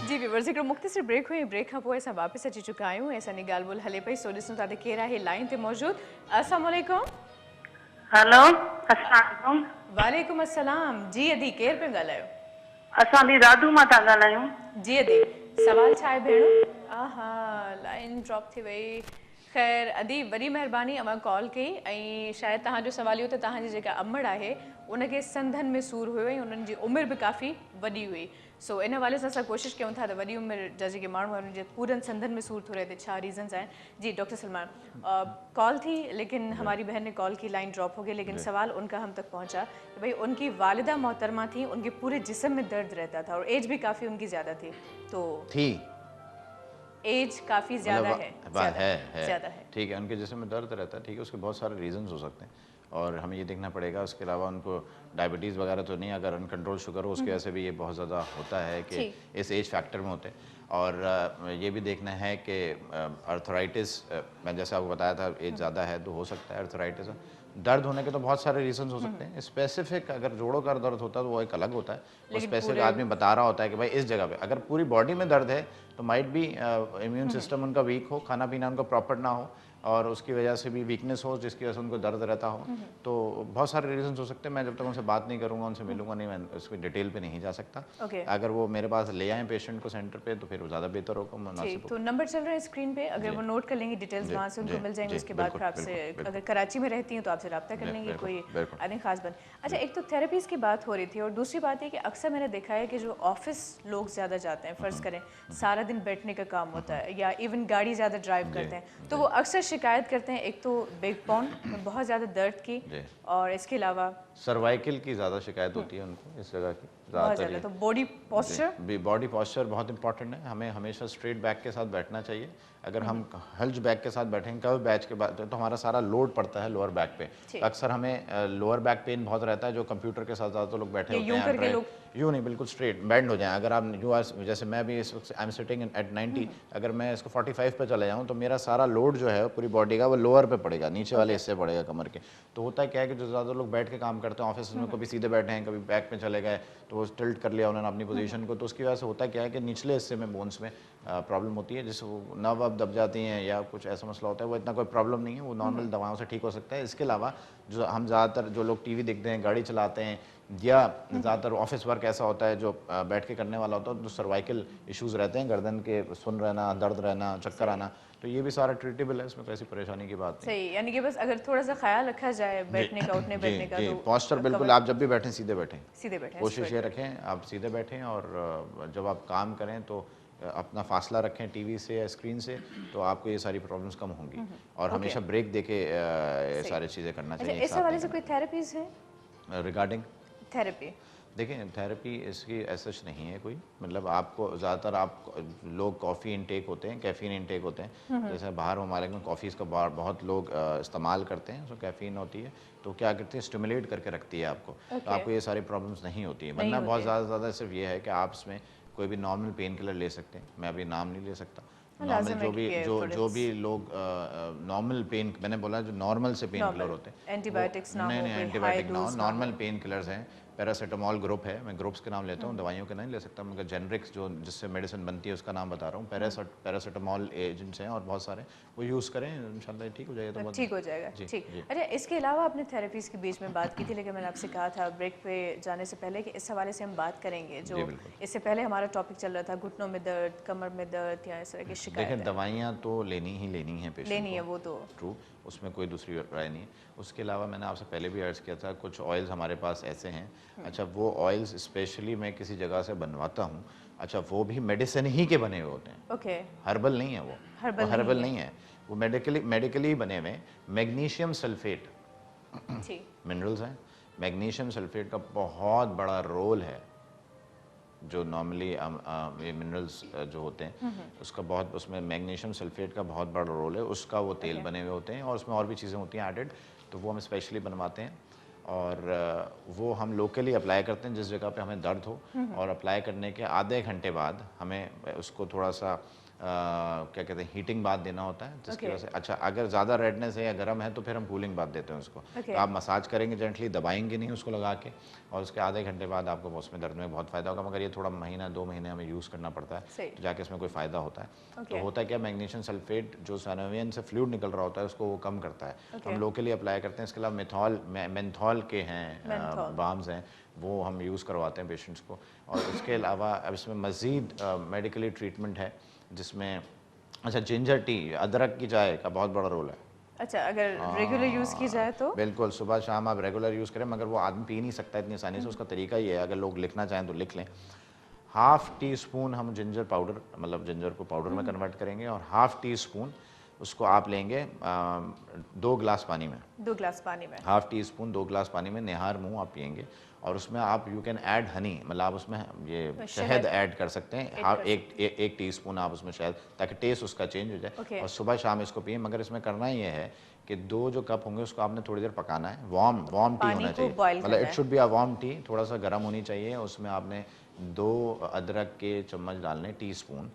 जी व्यूअर्स, हिकिड़ो मुख़्तसिर ब्रेक हुई। ब्रेक खां पोइ असां वापसि अची चुका आहियूं ऐं असांजी ॻाल्हि ॿोल हले पई। सो ॾिसूं था त केरु आहे लाइन ते मौजूद। अस्सलाम वालेकुम। हेलो, अस्सलाम। वालेकुम अस्सलाम। जी अदी, केरु पिया ॻाल्हायो? असां बि राधू मां था ॻाल्हायूं। जी अदी, सवाल छा आहे भेण? आहा, लाइन ड्रॉप थी वई। ख़ैर अदी, वॾी महिरबानी अवां कॉल कई ऐं शायदि तव्हांजो सवाल इहो त तव्हांजी जेका अमड़ आहे उनखे संधनि में सूर हुयो ऐं उन्हनि जी उमिरि बि काफ़ी वॾी हुई। सो इन हवाले सां असां कोशिशि कयूं था त वॾी उमिरि जा जेके माण्हू आहिनि उन्हनि जे पूरनि संधनि में सूर थो रहे, त छा रीज़न्स आहिनि? जी डॉक्टर सलमान, कॉल थी लेकिन हमारी बहन ने कॉल की, लाइन ड्रॉप हो गई, लेकिन सवाल उनका हम तक पहुंचा कि भाई उनकी वालिदा मोहतरमा थी, उनके पूरे जिस्म में दर्द रहता था और एज भी काफ़ी उनकी ज़्यादा थी। तो थी एज काफ़ी ज़्यादा है, ज़्यादा है, ठीक है। उनके जिस्म में दर्द रहता है, ठीक है। उसके बहुत सारे रीजंस हो सकते हैं और हमें ये देखना पड़ेगा। उसके अलावा उनको डायबिटीज़ वगैरह तो नहीं, अगर अनकंट्रोल शुगर हो उसकी वजह से भी ये बहुत ज़्यादा होता है कि इस एज फैक्टर में होते हैं। और ये भी देखना है कि अर्थराइटिस, मैं जैसे आपको बताया था एज ज़्यादा है तो हो सकता है अर्थराइटिस। दर्द होने के तो बहुत सारे रीजंस हो सकते हैं। स्पेसिफिक अगर जोड़ों का दर्द होता है तो वो एक अलग होता है। वो स्पेसिफिक आदमी बता रहा होता है कि भाई इस जगह पे। अगर पूरी बॉडी में दर्द है तो माइट भी इम्यून सिस्टम उनका वीक हो, खाना पीना उनका प्रॉपर ना हो और उसकी वजह से भी वीकनेस हो जिसकी वजह से उनको दर्द रहता हो। तो बहुत सारे रीजंस हो सकते हैं। मैं जब तक उनसे बात नहीं करूँगा, उनसे मिलूंगा नहीं, मैं उसकी डिटेल पे नहीं जा सकता। अगर वो मेरे पास ले आएँ पेशेंट को सेंटर पे तो फिर वो ज़्यादा बेहतर होगा, मुनासिब। तो नंबर चल रहा है स्क्रीन पे, अगर वो नोट कर लेंगी डिटेल्स वहाँ से उनको मिल जाएंगे। उसके बाद फिर आपसे, अगर कराची में रहती हैं तो आपसे रब्ता कर लेंगे, कोई आई थिंक खास बात। अच्छा, एक तो थेरेपीज़ की बात हो रही थी और दूसरी बात है कि अक्सर मैंने देखा है कि जो ऑफिस लोग ज़्यादा जाते हैं, फ़र्ज़ करें सारा दिन बैठने का काम होता है या इवन गाड़ी ज़्यादा ड्राइव करते हैं, तो वो अक्सर शिकायत करते हैं एक तो बैक बोन में बहुत ज़्यादा दर्द की और इसके अलावा सर्वाइकल की ज़्यादा शिकायत होती है उनको, इस जगह की बहुत ज़्यादा। तो बॉडी पॉस्चर बहुत इंपॉर्टेंट है। हमें हमेशा स्ट्रेट बैक के साथ बैठना चाहिए। अगर हम हल्ज बैक के साथ बैठेंगे कर्व बैक के बाद तो हमारा सारा लोड पड़ता है लोअर बैक पे। तो अक्सर हमें लोअर बैक पेन बहुत रहता है जो कंप्यूटर के साथ ज़्यादा लोग बैठे होते हैं। यूँ नहीं, बिल्कुल स्ट्रेट बेंड हो जाए। अगर आप जैसे मैं भी इस वक्त आई एम सिटिंग एट 90, अगर मैं इसको 45 पे चले जाऊँ तो मेरा सारा लोड जो है पूरी बॉडी का वो लोअर पे पड़ेगा, नीचे वाले हिस्से पड़ेगा कमर के। तो होता क्या है कि जो ज़्यादा लोग बैठ के काम करते हैं ऑफिस में, कभी सीधे बैठे हैं कभी बैक में चले गए तो वो टिल्ट कर लिया उन्होंने अपनी पोजीशन को, तो उसकी वजह से होता क्या है कि निचले हिस्से में बोन्स में प्रॉब्लम होती है, जिससे वो नर्व अब दब जाती हैं या कुछ ऐसा मसला होता है। वो इतना कोई प्रॉब्लम नहीं है, वो नॉर्मल दवाओं से ठीक हो सकता है। इसके अलावा जो हम ज़्यादातर जो लोग टीवी देखते हैं, गाड़ी चलाते हैं या ज़्यादातर ऑफिस वर्क ऐसा होता है जो बैठ के करने वाला होता है, तो सर्वाइकल इश्यूज़ रहते हैं, गर्दन के सुन रहना, दर्द रहना, चक्कर आना, तो ये भी सारा ट्रीटेबल है, इसमें कैसी परेशानी की बात नहीं। सही, यानी कि बस अगर थोड़ा सा ख्याल रखा जाए बैठने का, उठने बैठने का, तो पोस्चर बिल्कुल आप जब भी बैठें सीधे बैठें, कोशिश ये स्ट्रेट। रखें आप सीधे बैठें और जब आप काम करें तो अपना फासला रखें टीवी से या स्क्रीन से, तो आपको ये सारी प्रॉब्लम्स कम होंगी। और हमेशा ब्रेक देके सारी चीज़ें करना चाहिए। इस हवाले से कोई थेरेपीज है रिगार्डिंग थेरेपी? देखिए थेरेपी इसकी ऐसा नहीं है कोई, मतलब आपको ज़्यादातर आप लोग कॉफ़ी इनटेक होते हैं, कैफ़ीन इनटेक होते हैं, जैसे बाहर ममालिक में कॉफ़ीज़ का बहुत लोग इस्तेमाल करते हैं, उसमें कैफ़ीन होती है तो क्या करती है स्टिमुलेट करके रखती है आपको, तो आपको ये सारी प्रॉब्लम्स नहीं होती है। वरना बहुत ज़्यादा सिर्फ ये है कि आप इसमें कोई भी नॉर्मल पेन किलर ले सकते हैं, मैं अभी नाम नहीं ले सकता, नॉर्मल जो भी लोग नॉर्मल पेन, मैंने बोला जो नॉर्मल से पेन किलर होते हैं, एंटीबायोटिक्स ना हो, नहीं एंटीबायोटिक ना हो, नॉर्मल पेन किलर्स हैं। पैरासीटामॉल ग्रुप है, मैं ग्रुप्स के नाम लेता हूँ, दवाइयों के नहीं ले सकता, मगर जेनरिक्स जो जिससे मेडिसिन बनती है उसका नाम बता रहा हूँ। पैरासीटामॉल एजेंट्स हैं और बहुत सारे, वो यूज़ करें, इंशाल्लाह ठीक हो जाएगा। तो ठीक हो जाएगा। ठीक। अच्छा, इसके अलावा आपने थेरेपीज़ के बीच में बात की थी, लेकिन मैंने आपसे कहा था ब्रेक पे जाने से पहले कि इस हवाले से हम बात करेंगे। जो इससे पहले हमारा टॉपिक चल रहा था घुटनों में दर्द, कमर में दर्द या इस तरह की शिकायत। देखिए दवाइयाँ तो लेनी ही है पेशेंट, लेनी है वो तो ट्रू, उसमें कोई दूसरी राय नहीं है। उसके अलावा मैंने आपसे पहले भी अर्ज़ किया था, कुछ ऑयल्स हमारे पास ऐसे हैं, अच्छा वो ऑयल्स स्पेशली मैं किसी जगह से बनवाता हूँ, अच्छा वो भी मेडिसिन ही के बने हुए होते हैं, ओके, हर्बल नहीं है वो, हर्बल नहीं है वो, मेडिकली बने हुए। मैग्नीशियम सल्फेट जी, मिनरल्स हैं, मैग्नीशियम सल्फेट का बहुत बड़ा रोल है, जो नॉर्मली ये मिनरल्स जो होते हैं उसका बहुत, उसमें मैग्नीशियम सल्फेट का बहुत बड़ा रोल है, उसका वो तेल बने हुए होते हैं और उसमें और भी चीज़ें होती हैं एडेड, तो वो हम स्पेशली बनवाते हैं और वो हम लोकली अप्लाई करते हैं जिस जगह पे हमें दर्द हो, और अप्लाई करने के आधे घंटे बाद हमें उसको थोड़ा सा क्या कहते हैं हीटिंग बात देना होता है, जिसकी वजह से अच्छा अगर ज़्यादा रेडनेस है या गर्म है तो फिर हम कूलिंग बात देते हैं उसको। तो आप मसाज करेंगे जेंटली, दबाएंगे नहीं उसको लगा के, और उसके आधे घंटे बाद आपको उसमें दर्द में बहुत फ़ायदा होगा, मगर ये थोड़ा महीना 2 महीने हमें यूज़ करना पड़ता है तो जाके इसमें कोई फ़ायदा होता है। तो होता है क्या, मैग्नीशियम सल्फेट जो सैनोवियन से फ्लूइड निकल रहा होता है उसको वो कम करता है, तो हम लोकली अप्लाई करते हैं। इसके अलावा मेंथॉल के हैं बाम्स हैं, वो हम यूज़ करवाते हैं पेशेंट्स को। और उसके अलावा अब इसमें मज़ीद मेडिकली ट्रीटमेंट है जिसमें अच्छा जिंजर टी, अदरक की चाय का बहुत बड़ा रोल है। अच्छा, अगर रेगुलर यूज़ की जाए तो बिल्कुल, सुबह शाम आप रेगुलर यूज़ करें, मगर वो आदमी पी नहीं सकता इतनी आसानी से, उसका तरीका ये है, अगर लोग लिखना चाहें तो लिख लें। हाफ़ टी स्पून हम जिंजर पाउडर, मतलब जिंजर को पाउडर में कन्वर्ट करेंगे, और हाफ़ टी स्पून उसको आप लेंगे 2 गिलास पानी में, 2 गिलास पानी में, हाफ़ टी स्पून 2 गिलास पानी में निहार मुँह आप पियेंगे, और उसमें आप यू कैन ऐड हनी, मतलब आप उसमें ये शहद ऐड कर सकते हैं, हाँ एक टीस्पून आप उसमें शहद, ताकि टेस्ट उसका चेंज हो जाए, और सुबह शाम इसको पिए। मगर इसमें करना ये है कि 2 जो कप होंगे उसको आपने थोड़ी देर पकाना है, वार्म टी होना चाहिए, मतलब it should be a warm T, थोड़ा सा गर्म होनी चाहिए। उसमें आपने 2 अदरक के चम्मच डालने, टीस्पून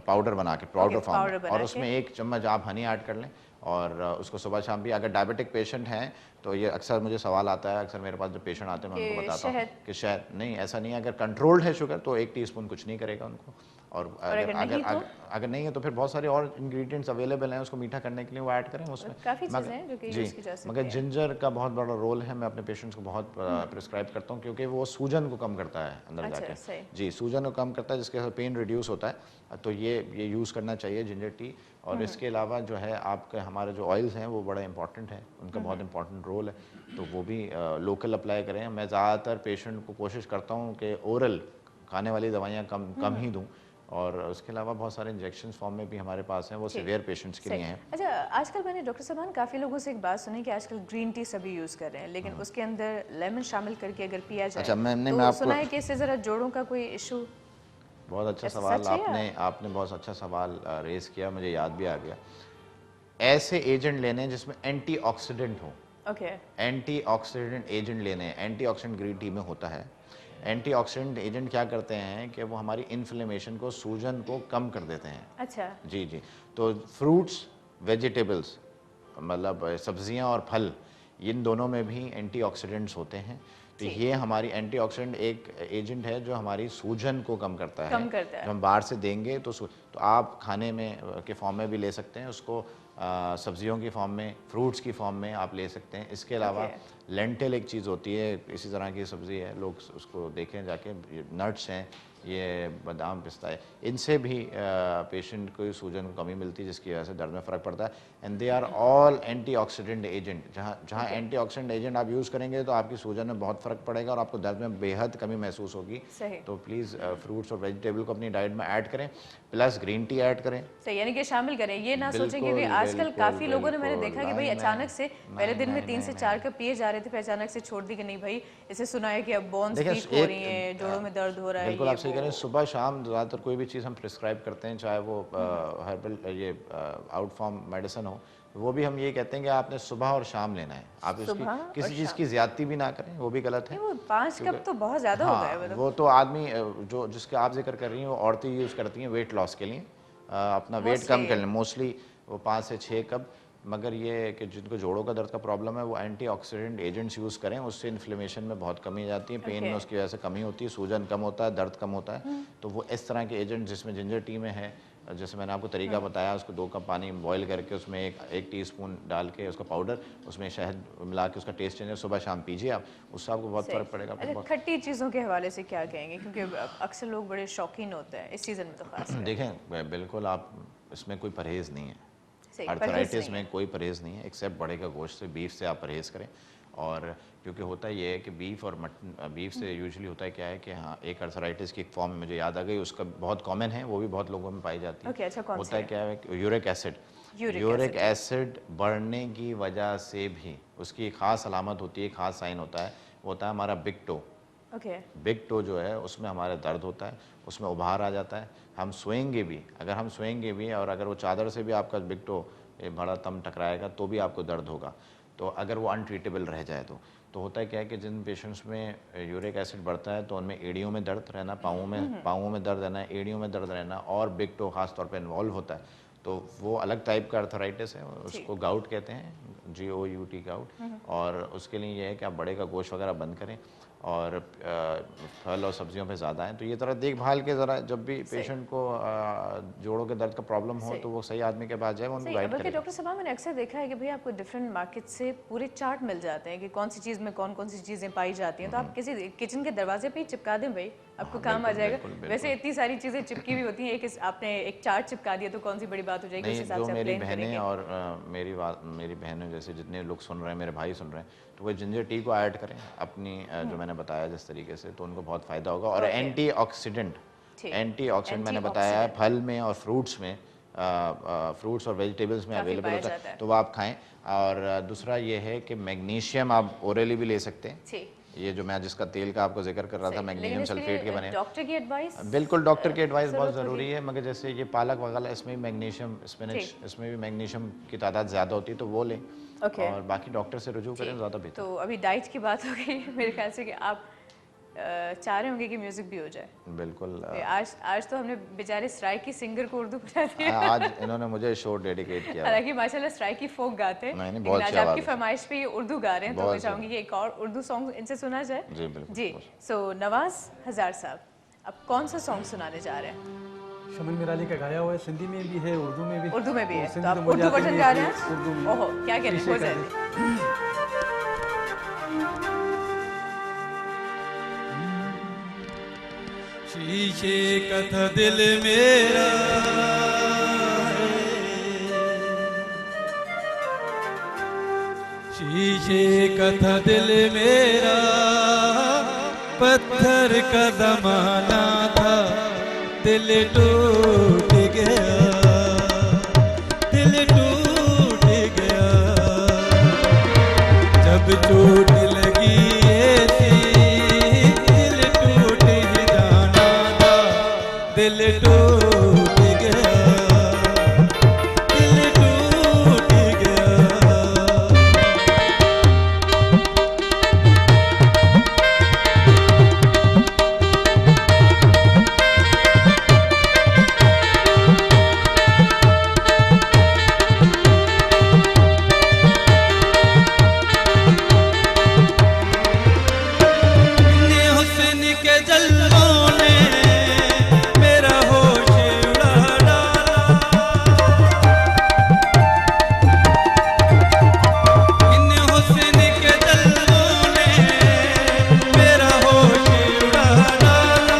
पाउडर बना के, पाउडर फॉर्म में, और उसमें 1 चम्मच आप हनी ऐड कर लें, और उसको सुबह शाम भी। अगर डायबिटिक पेशेंट हैं तो ये अक्सर मुझे सवाल आता है, अक्सर मेरे पास जो पेशेंट आते हैं मैं उनको बताता हूँ कि शायद नहीं, ऐसा नहीं है, अगर कंट्रोल्ड है शुगर तो 1 टीस्पून कुछ नहीं करेगा उनको, और अगर नहीं है तो फिर बहुत सारे और इंग्रेडिएंट्स अवेलेबल हैं उसको मीठा करने के लिए, वो ऐड करें उसमें, काफ़ी चीज़ें हैं जो कि यूज़ की जा सकती हैं। मगर जिंजर का बहुत बड़ा रोल है, मैं अपने पेशेंट्स को बहुत प्रिस्क्राइब करता हूँ, क्योंकि वो सूजन को कम करता है अंदर जाके, जी सूजन को कम करता है, जिसके साथ पेन रिड्यूस होता है, तो ये यूज़ करना चाहिए जिंजर टी। और इसके अलावा जो है आपके हमारे जो ऑयल्स हैं वो बड़ा इंपॉर्टेंट है, उनका बहुत इंपॉर्टेंट रोल है, तो वो भी लोकल अप्लाई करें। मैं ज़्यादातर पेशेंट को कोशिश करता हूँ कि ओरल खाने वाली दवाइयाँ कम ही दूँ, और उसके अलावा बहुत सारे इंजेक्शन फॉर्म में भी हमारे पास हैं, वो सीवियर पेशेंट्स के लिए हैं। अच्छा, आजकल मैंने डॉक्टर साहब काफ़ी लोगों से एक बात सुनी कि आजकल ग्रीन टी सभी यूज़ कर रहे हैं, लेकिन उसके अंदर लेमन शामिल करके अगर पिया जाए, अच्छा मैं तो सुना है कि इससे ज़रा जोड़ों का कोई इशू। बहुत अच्छा सवाल आपने बहुत अच्छा सवाल रेज़ किया, मुझे याद भी आ गया। ऐसे एजेंट लेने जिसमें एंटीऑक्सीडेंट हो, एंटीऑक्सीडेंट एजेंट लेने हैं, एंटीऑक्सीडेंट ग्रीन टी में होता है। एंटीऑक्सीडेंट एजेंट क्या करते हैं कि वो हमारी इन्फ्लेमेशन को, सूजन को कम कर देते हैं। अच्छा, जी, तो फ्रूट्स, वेजिटेबल्स, मतलब सब्जियां और फल, इन दोनों में भी एंटीऑक्सीडेंट्स होते हैं, तो ये हमारी एंटीऑक्सीडेंट एक एजेंट है जो हमारी सूजन को कम करता है। जब हम बाहर से देंगे तो आप खाने में के फॉर्म में भी ले सकते हैं उसको, सब्जियों की फॉर्म में, फ्रूट्स की फॉर्म में आप ले सकते हैं। इसके अलावा लेंटिल एक चीज़ होती है, इसी तरह की सब्ज़ी है, लोग उसको देखें जाके, नट्स हैं, ये बादाम पिस्ता है, इनसे भी पेशेंट को सूजन को कमी मिलती है, जिसकी वजह से दर्द में फ़र्क पड़ता है। And they are all antioxidant agent, जहाँ एंटीऑक्सीडेंट एजेंट आप यूज़ करेंगे तो आपकी सूजन में बहुत फ़र्क पड़ेगा और आपको दर्द में बेहद कमी महसूस होगी। तो प्लीज़ फ्रूट्स और वेजिटेबल को अपनी डाइट में ऐड करें, प्लस ग्रीन टी ऐड करें। सही, यानी कि शामिल करें, ये ना सोचें, क्योंकि आजकल काफ़ी लोगों ने मैंने देखा कि भाई अचानक से पहले दिन में 3 से 4 कप पिए जा रहे थे, फिर अचानक से छोड़ दी कि नहीं भाई, इसे सुना है कि अब बोन्स वीक हो रही हैं, जोड़ों में दर्द हो रहा है। बिल्कुल आप सही करें, सुबह शाम ज़्यादातर कोई भी चीज़ हम प्रिस्क्राइब करते हैं, चाहे वो हर्बल ये आउट फॉर्म मेडिसिन हो, वो भी हम ये कहते हैं कि आपने सुबह और शाम लेना है, आप इसकी किसी चीज़ की ज्यादती भी ना करें, वो भी गलत है। वो 5 कप तो बहुत ज़्यादा हो गया। वो तो आदमी जो जिसके आप जिक्र कर रही हैं वो औरतें यूज़ करती हैं वेट लॉस के लिए, अपना वेट कम कर लें, मोस्टली वो 5 से 6 कप। मगर ये कि जिनको जोड़ों का दर्द का प्रॉब्लम है वो एंटीऑक्सीडेंट एजेंट्स यूज़ करें, उससे इन्फ्लेमेशन में बहुत कमी जाती है, पेन में उसकी वजह से कमी होती है, सूजन कम होता है, दर्द कम होता है। तो वो इस तरह के एजेंट जिसमें जिंजर टी में है, जैसे मैंने आपको तरीका बताया, उसको 2 कप पानी बॉईल करके उसमें एक टीस्पून डाल के उसका पाउडर, उसमें शहद मिला के उसका टेस्ट चेंज, सुबह शाम पीजिए आप, उससे आपको बहुत फ़र्क पड़ेगा। अच्छा, खट्टी चीज़ों के हवाले से क्या कहेंगे, क्योंकि अक्सर लोग बड़े शौकीन होते हैं इस सीज़न में तो खास। देखें बिल्कुल आप इसमें कोई परहेज़ नहीं है, सही, आर्थराइटिस परहेज में कोई परहेज़ नहीं है एक्सेप्ट बड़े का गोश्त से, बीफ से आप परहेज़ करें। और क्योंकि होता ये है कि बीफ और मटन, बीफ से यूजुअली होता है क्या है कि हाँ, एक आर्थराइटिस की एक फॉर्म मुझे याद आ गई, उसका बहुत कॉमन है, वो भी बहुत लोगों में पाई जाती है। Okay, अच्छा, कौन होता सी है है? क्या है कि यूरिक एसिड, यूरिक एसिड बढ़ने की वजह से भी उसकी एक ख़ास अलामत होती है, ख़ास साइन होता है, वो होता है हमारा big toe. Okay, big toe जो है उसमें हमारे दर्द होता है, उसमें उभार आ जाता है, हम सोएंगे भी, अगर हम सोएंगे भी और अगर वो चादर से भी आपका बिग टो बड़ा तम टकराएगा तो भी आपको दर्द होगा। तो अगर वो अनट्रीटेबल रह जाए तो होता है क्या है कि जिन पेशेंट्स में यूरिक एसिड बढ़ता है तो उनमें एड़ियों में दर्द रहना, पाँवों में दर्द रहना, एड़ियों में दर्द रहना और बिग टो खास तौर पे इन्वॉल्व होता है, तो वो अलग टाइप का आर्थराइटिस है, उसको गाउट कहते हैं, GOUT गाउट। और उसके लिए ये है कि आप बड़े का गोश्त वगैरह बंद करें और फल और सब्जियों पे ज़्यादा हैं। तो ये तरह देखभाल के ज़रा जब भी पेशेंट को जोड़ों के दर्द का प्रॉब्लम हो तो वो सही आदमी के पास जाए, वो उनको गाइड बल्कि करे। डॉक्टर साहब मैंने अक्सर देखा है कि भाई आपको डिफरेंट मार्केट से पूरे चार्ट मिल जाते हैं कि कौन सी चीज़ में कौन कौन सी चीज़ें पाई जाती हैं, तो आप किसी किचन के दरवाजे पे ही चिपका दें भाई, आपको काम आ जाएगा। वैसे इतनी सारी चीज़ें चिपकी हुई होती हैं, एक आपने एक चार्ट चिपका दिया तो कौन सी बड़ी बात हो जाएगी, उस नहीं, हिसाब जो से आप मेरी प्लान बहनें करेंगे। और मेरी बहनें जैसे जितने लोग सुन रहे हैं, मेरे भाई सुन रहे हैं, तो वो जिंजर टी को ऐड करें अपनी जो मैंने बताया जिस तरीके से, तो उनको बहुत फ़ायदा होगा। और एंटीऑक्सीडेंट मैंने बताया है फल में और फ्रूट्स में, फ्रूट्स और वेजिटेबल्स में काफ़ी अवेलेबल पाया होता जाता है। है, तो वो आप खाएं। और दूसरा ये है कि मैग्नीशियम आप ओरली भी ले सकते हैं। ठीक, ये जो मैं जिसका तेल का आपको जिक्र कर रहा था, मैग्नीशियम सल्फेट के बने हैं। डॉक्टर की एडवाइस, बिल्कुल डॉक्टर की एडवाइस बहुत ज़रूरी है, मगर जैसे ये पालक वगैरह इसमें भी मैग्नीशियम, स्पिनच इसमें भी मैग्नीशियम की तादाद ज़्यादा होती है, तो वो लें। और बाकी डॉक्टर से रुजू करें, ज़्यादा बेहतर। तो अभी डाइट की बात हो गई मेरे ख्याल से कि आप चाह रहे होंगे कि म्यूजिक भी हो जाए। बिल्कुल। आज तो हमने बेचारे सराय की सिंगर को उर्दू बना दिया। आज इन्होंने मुझे शो डेडिकेट किया। हालांकि माशाल्लाह सराय की फोक गाते हैं, नहीं, लेकिन बहुत आज अच्छी आपकी आवाज़ है। फरमाइश पे ये उर्दू गा रहे हैं, तो मैं चाहूंगी कि एक और उर्दू सॉन्ग इनसे सुना जाए। जी बिल्कुल जी, सो नवाज हजार साहब, अब कौन सा सॉन्ग सुनाने जा रहे हैं? शमिल मिराली का गाया हुआ है, सिंधी में भी है, उर्दू में भी है। उर्दू में भी है, सिंधी तो आप मुझे उर्दू आती वर्जन नहीं गा है, रहे हैं? उर्दू में। ओहो, क्या कह रहे हैं, शीशे हो का जाए। शीशे का था दिल मेरा है, शीशे का था दिल मेरा, पत्थर का जमाना था, दिल टूट गया, दिल टूट गया, जब चोट लगी ऐसी, दिल टूट ही जाना था, दिल टूट गया, दिल टूट गया। इन्ने हुस्न के जलवों ने मेरा होश उड़ा डाला, इन्ने हुस्न के जलवों ने मेरा होश उड़ा डाला,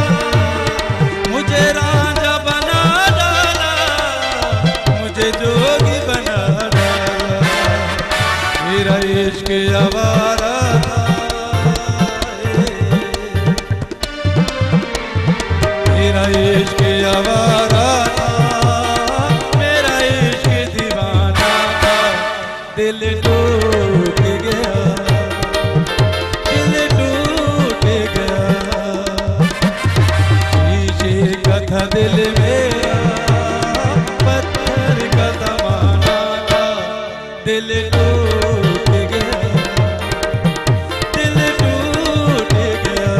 मुझे रांझा बना डाला, मुझे जोगी बना डाला, मेरा इश्क आवारा था, मेरा इश्क आवारा था, मेरा इश्क दीवाना था, दिल टूट गया, दिल टूट गया, शीशे का था दिल मेरा, पत्थर का जमाना था, दिल टूट गया, दिल टूट गया।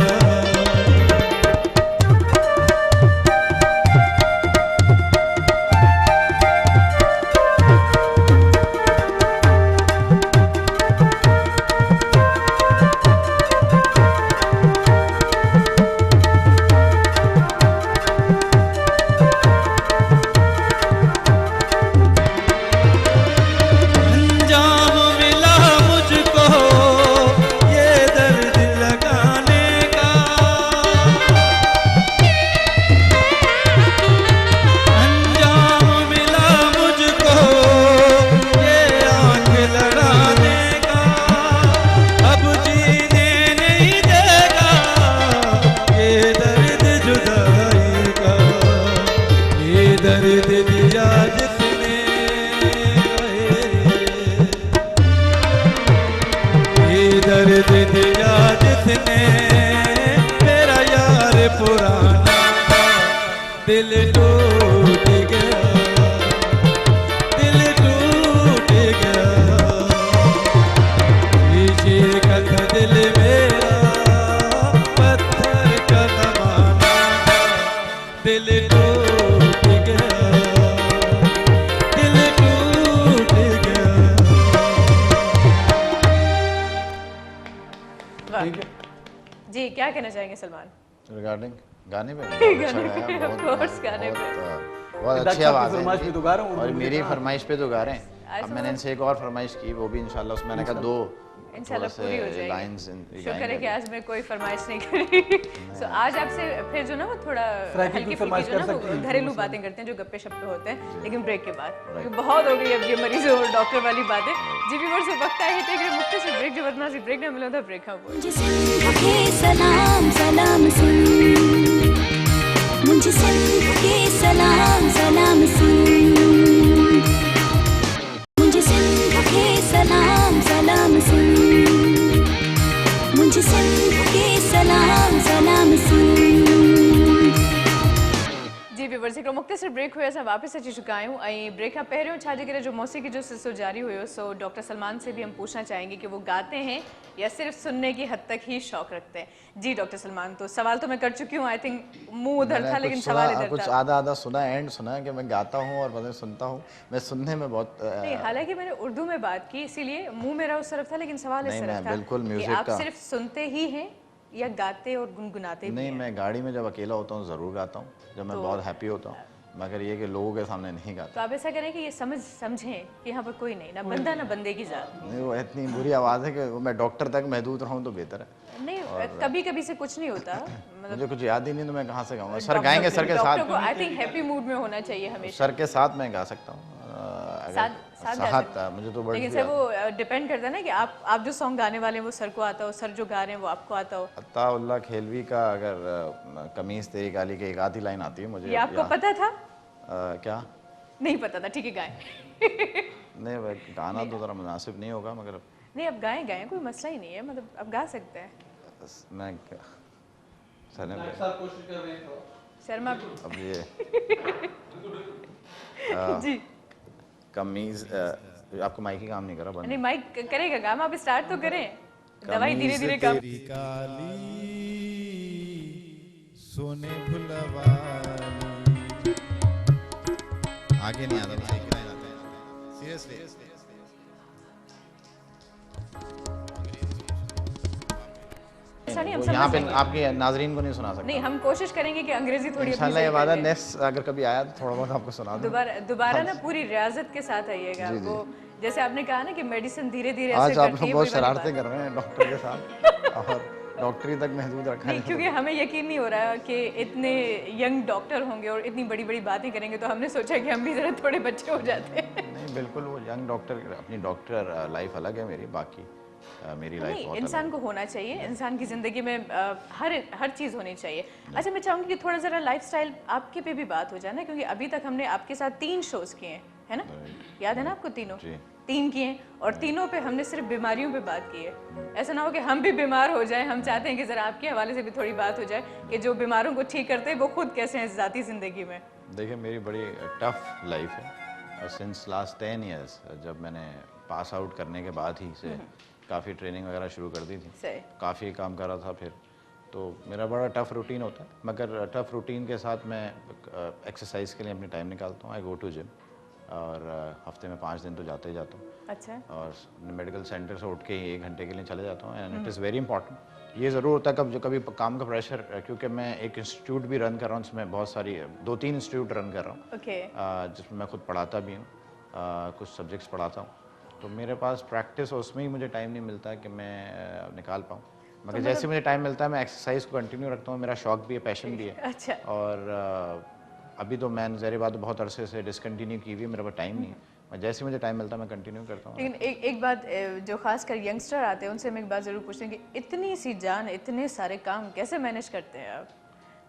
दे दिया जिसने मेरा यार पुराना था, दिल टूट गया, दिल टूट गया, शीशे का था दिल मेरा, पत्थर का जमाना था, दिल टूट गया, दिल टूट गया। वाह। जी क्या कहना चाहेंगे सलमान? रिगार्डिंग गाने पे बहुत अच्छा गाया, Of course, गाने पे। बहुत अच्छी डॉक्टर आवाज़ साहब की फरमाइश है पे तो गा रहा हूँ, और उर्दू में मेरी लिखा है। फरमाइश पे तो गा रहे हैं। आज अब मैंने इनसे एक और फरमाइश की, वो भी इंशाल्लाह उसमें मैंने कहा दो इंशाल्लाह थोड़ा पूरी हो से जाएगी। लाइंस शुक्र है कि आज मैं कोई फरमाइश नहीं करी। सो आज आपसे फिर जो ना वो थोड़ा फ्रैंकी हल्की कोई फरमाइश फुल्की जो कर ना सकती वो हैं, घरेलू बातें करते हैं जो गप्पे शप्पे होते हैं, लेकिन ब्रेक के बाद क्योंकि बहुत हो गई अब ये मरीजों और डॉक्टर वाली बातें। जी व्यूअर्स वो वक्त आया है कि मुख्तसर ब्रेक जो बदमाशी ब्रेक ना मिला था ब्रेक हाँ वो मुझे सिंध के सलाम सलाम सुन, मुझे सिंध के सलाम सलाम सुन, मुझे सिंध के सलाम सलाम सुन, मुझे सिंध के सलाम सलाम सुन। जी व्यूअर्स हिकिड़ो मुख़्तसिर ब्रेक हुयो असां वापसि अची चुका आहियूं ऐं ब्रेक खां पहिरियों छाजे करे जो मौसीक़ी जो सिलसिलो जारी हुयो सो डॉक्टर सलमान से भी हम पूछना चाहेंगे कि वो गाते हैं या सिर्फ सुनने की हद तक ही शौक रखते हैं। जी डॉक्टर सलमान, तो सवाल तो मैं कर चुकी हूँ, आई थिंक मुंह उधर था लेकिन सवाल इधर कुछ था। आधा आधा सुना, एंड सुना है कि मैं गाता हूँ और बाद सुनता हूँ। मैं सुनने में बहुत नहीं, हालांकि मैंने उर्दू में बात की इसीलिए मुंह मेरा उस तरफ था, लेकिन सवाल इस नहीं, तरफ मैं था बिल्कुल कि म्यूजिक आप का- सिर्फ सुनते ही हैं या गाते और गुनगुनाते भी नहीं, हैं? मैं गाड़ी में जब अकेला होता हूँ ज़रूर गाता हूँ, जब मैं बहुत हैप्पी होता हूँ, मगर ये कि लोगों के सामने नहीं गाता। तो आप ऐसा करें कि ये समझें कि यहाँ पर कोई नहीं, ना बंदा ना बंदे की जात। नहीं, वो इतनी बुरी आवाज़ है कि वो मैं डॉक्टर तक महदूद रहूँ तो बेहतर है। नहीं, कभी कभी से कुछ नहीं होता, मतलब मुझे कुछ याद ही नहीं तो मैं कहाँ से गाऊंगा। सर गाएंगे, सर के डॉक्टर साथ, को आई थिंक हैप्पी मूड में होना चाहिए हमेशा। सर के साथ मैं गा सकता हूँ। साथ गा सकते हैं। मुझे तो बड़ी लेकिन सर वो डिपेंड करता है ना कि आप जो सॉन्ग गाने वाले हैं वो सर को आता हो, सर जो गा रहे हैं वो आपको आता हो। अत्ताउल्लाह खेलवी का अगर कमीज तेरी काली की एक आधी लाइन आती है मुझे ये आपको पता था? क्या नहीं पता था, ठीक है गाएं। नहीं, वह गाना तो ज़रा मुनासिब नहीं होगा, मगर नहीं अब गाएं गाएं, कोई मसला ही नहीं है, मतलब अब गा सकते हैं। मैं सर ने शर्मा अब ये जी कमीज आपको माइक ही काम नहीं कर रहा, नहीं माइक करेगा काम, आप स्टार्ट तो करें, दवाई धीरे धीरे काम। तेरी काली सोने भुलवाली। आगे नहीं आता, बस एक लाइन आता है सीरियसली। ऐसा नहीं, हम यहाँ समझ पे लेंगे। आपके नाजरीन को नहीं सुना सकता। नहीं, हम कोशिश करेंगे कि अंग्रेजी थोड़ी अपनी इंशाल्लाह ये सही वादा कर लें। नेक्स्ट अगर कभी आया तो थोड़ा बहुत आपको सुना दूँ। दोबारा ना पूरी रियाजत के साथ आइएगा। वो जैसे आपने कहा ना कि मेडिसिन धीरे धीरे आज ऐसे आप करती लोग है, बहुत वही वाली शरारतें बात। कर रहे हैं डॉक्टर के साथ और डॉक्टरी तक महदूद रखा नहीं, है। क्योंकि हमें यकीन नहीं हो रहा कि इतने यंग डॉक्टर होंगे और इतनी बड़ी बड़ी बातें करेंगे, तो हमने सोचा कि हम भी जरा थोड़े बच्चे हो जाते हैं। नहीं, बिल्कुल वो यंग डॉक्टर, अपनी डॉक्टर लाइफ अलग है मेरी, बाकी मेरी लाइफ नहीं, बहुत इंसान को होना चाहिए, इंसान की ज़िंदगी में हर चीज़ होनी चाहिए। अच्छा, मैं चाहूँगी कि थोड़ा ज़रा लाइफस्टाइल आपके पे भी बात हो जाए ना, क्योंकि अभी तक हमने आपके साथ 3 शोज़ किए हैं, है ना? याद है ना आपको तीनों? जी। 3 किए हैं और तीनों पे हमने सिर्फ बीमारियों पे बात की है। ऐसा ना हो कि हम भी बीमार हो जाएं, हम चाहते हैं कि ज़रा आपके हवाले से भी थोड़ी बात हो जाए कि जो बीमारों को ठीक करते हैं वो खुद कैसे हैं ज़ाती ज़िंदगी में। देखिए, मेरी बड़ी टफ लाइफ है और सिंस लास्ट 10 ईयर्स, जब मैंने पास आउट करने के बाद ही से काफ़ी ट्रेनिंग वगैरह शुरू कर दी थी, सही। काफ़ी काम कर रहा था फिर, तो मेरा बड़ा टफ रूटीन होता है, मगर टफ रूटीन के साथ मैं एक्सरसाइज के लिए अपनी टाइम निकालता हूँ। आई गो टू जिम और हफ्ते में 5 दिन तो जाते ही जाता हूँ, अच्छा, और मेडिकल सेंटर से उठ के ही 1 घंटे के लिए चले जाता हूँ। And it is very important. ये ज़रूर होता है कभी काम का प्रेशर, क्योंकि मैं एक इंस्टीट्यूट भी रन कर रहा हूँ, उसमें बहुत सारी 2-3 इंस्टीट्यूट रन कर रहा हूँ, ओके, जिसमें मैं खुद पढ़ाता भी हूँ, कुछ सब्जेक्ट्स पढ़ाता हूँ, तो मेरे पास प्रैक्टिस और उसमें ही मुझे टाइम नहीं मिलता कि मैं निकाल पाऊँ। मगर जैसे मुझे टाइम मिलता है मैं एक्सरसाइज को कंटिन्यू रखता हूँ, मेरा शौक भी है, पैशन भी है। अच्छा, और अभी तो मैं ज़ाहिर बात बहुत अरसे से डिसकंटिन्यू की हुई है, मेरे पास टाइम नहीं है, मैं जैसे मुझे टाइम मिलता है मैं कंटिन्यू करता हूँ। लेकिन एक बात जो खासकर यंगस्टर आते हैं उनसे मैं एक बात ज़रूर पूछती हूँ कि इतनी सी जान, इतने सारे काम कैसे मैनेज करते हैं आप?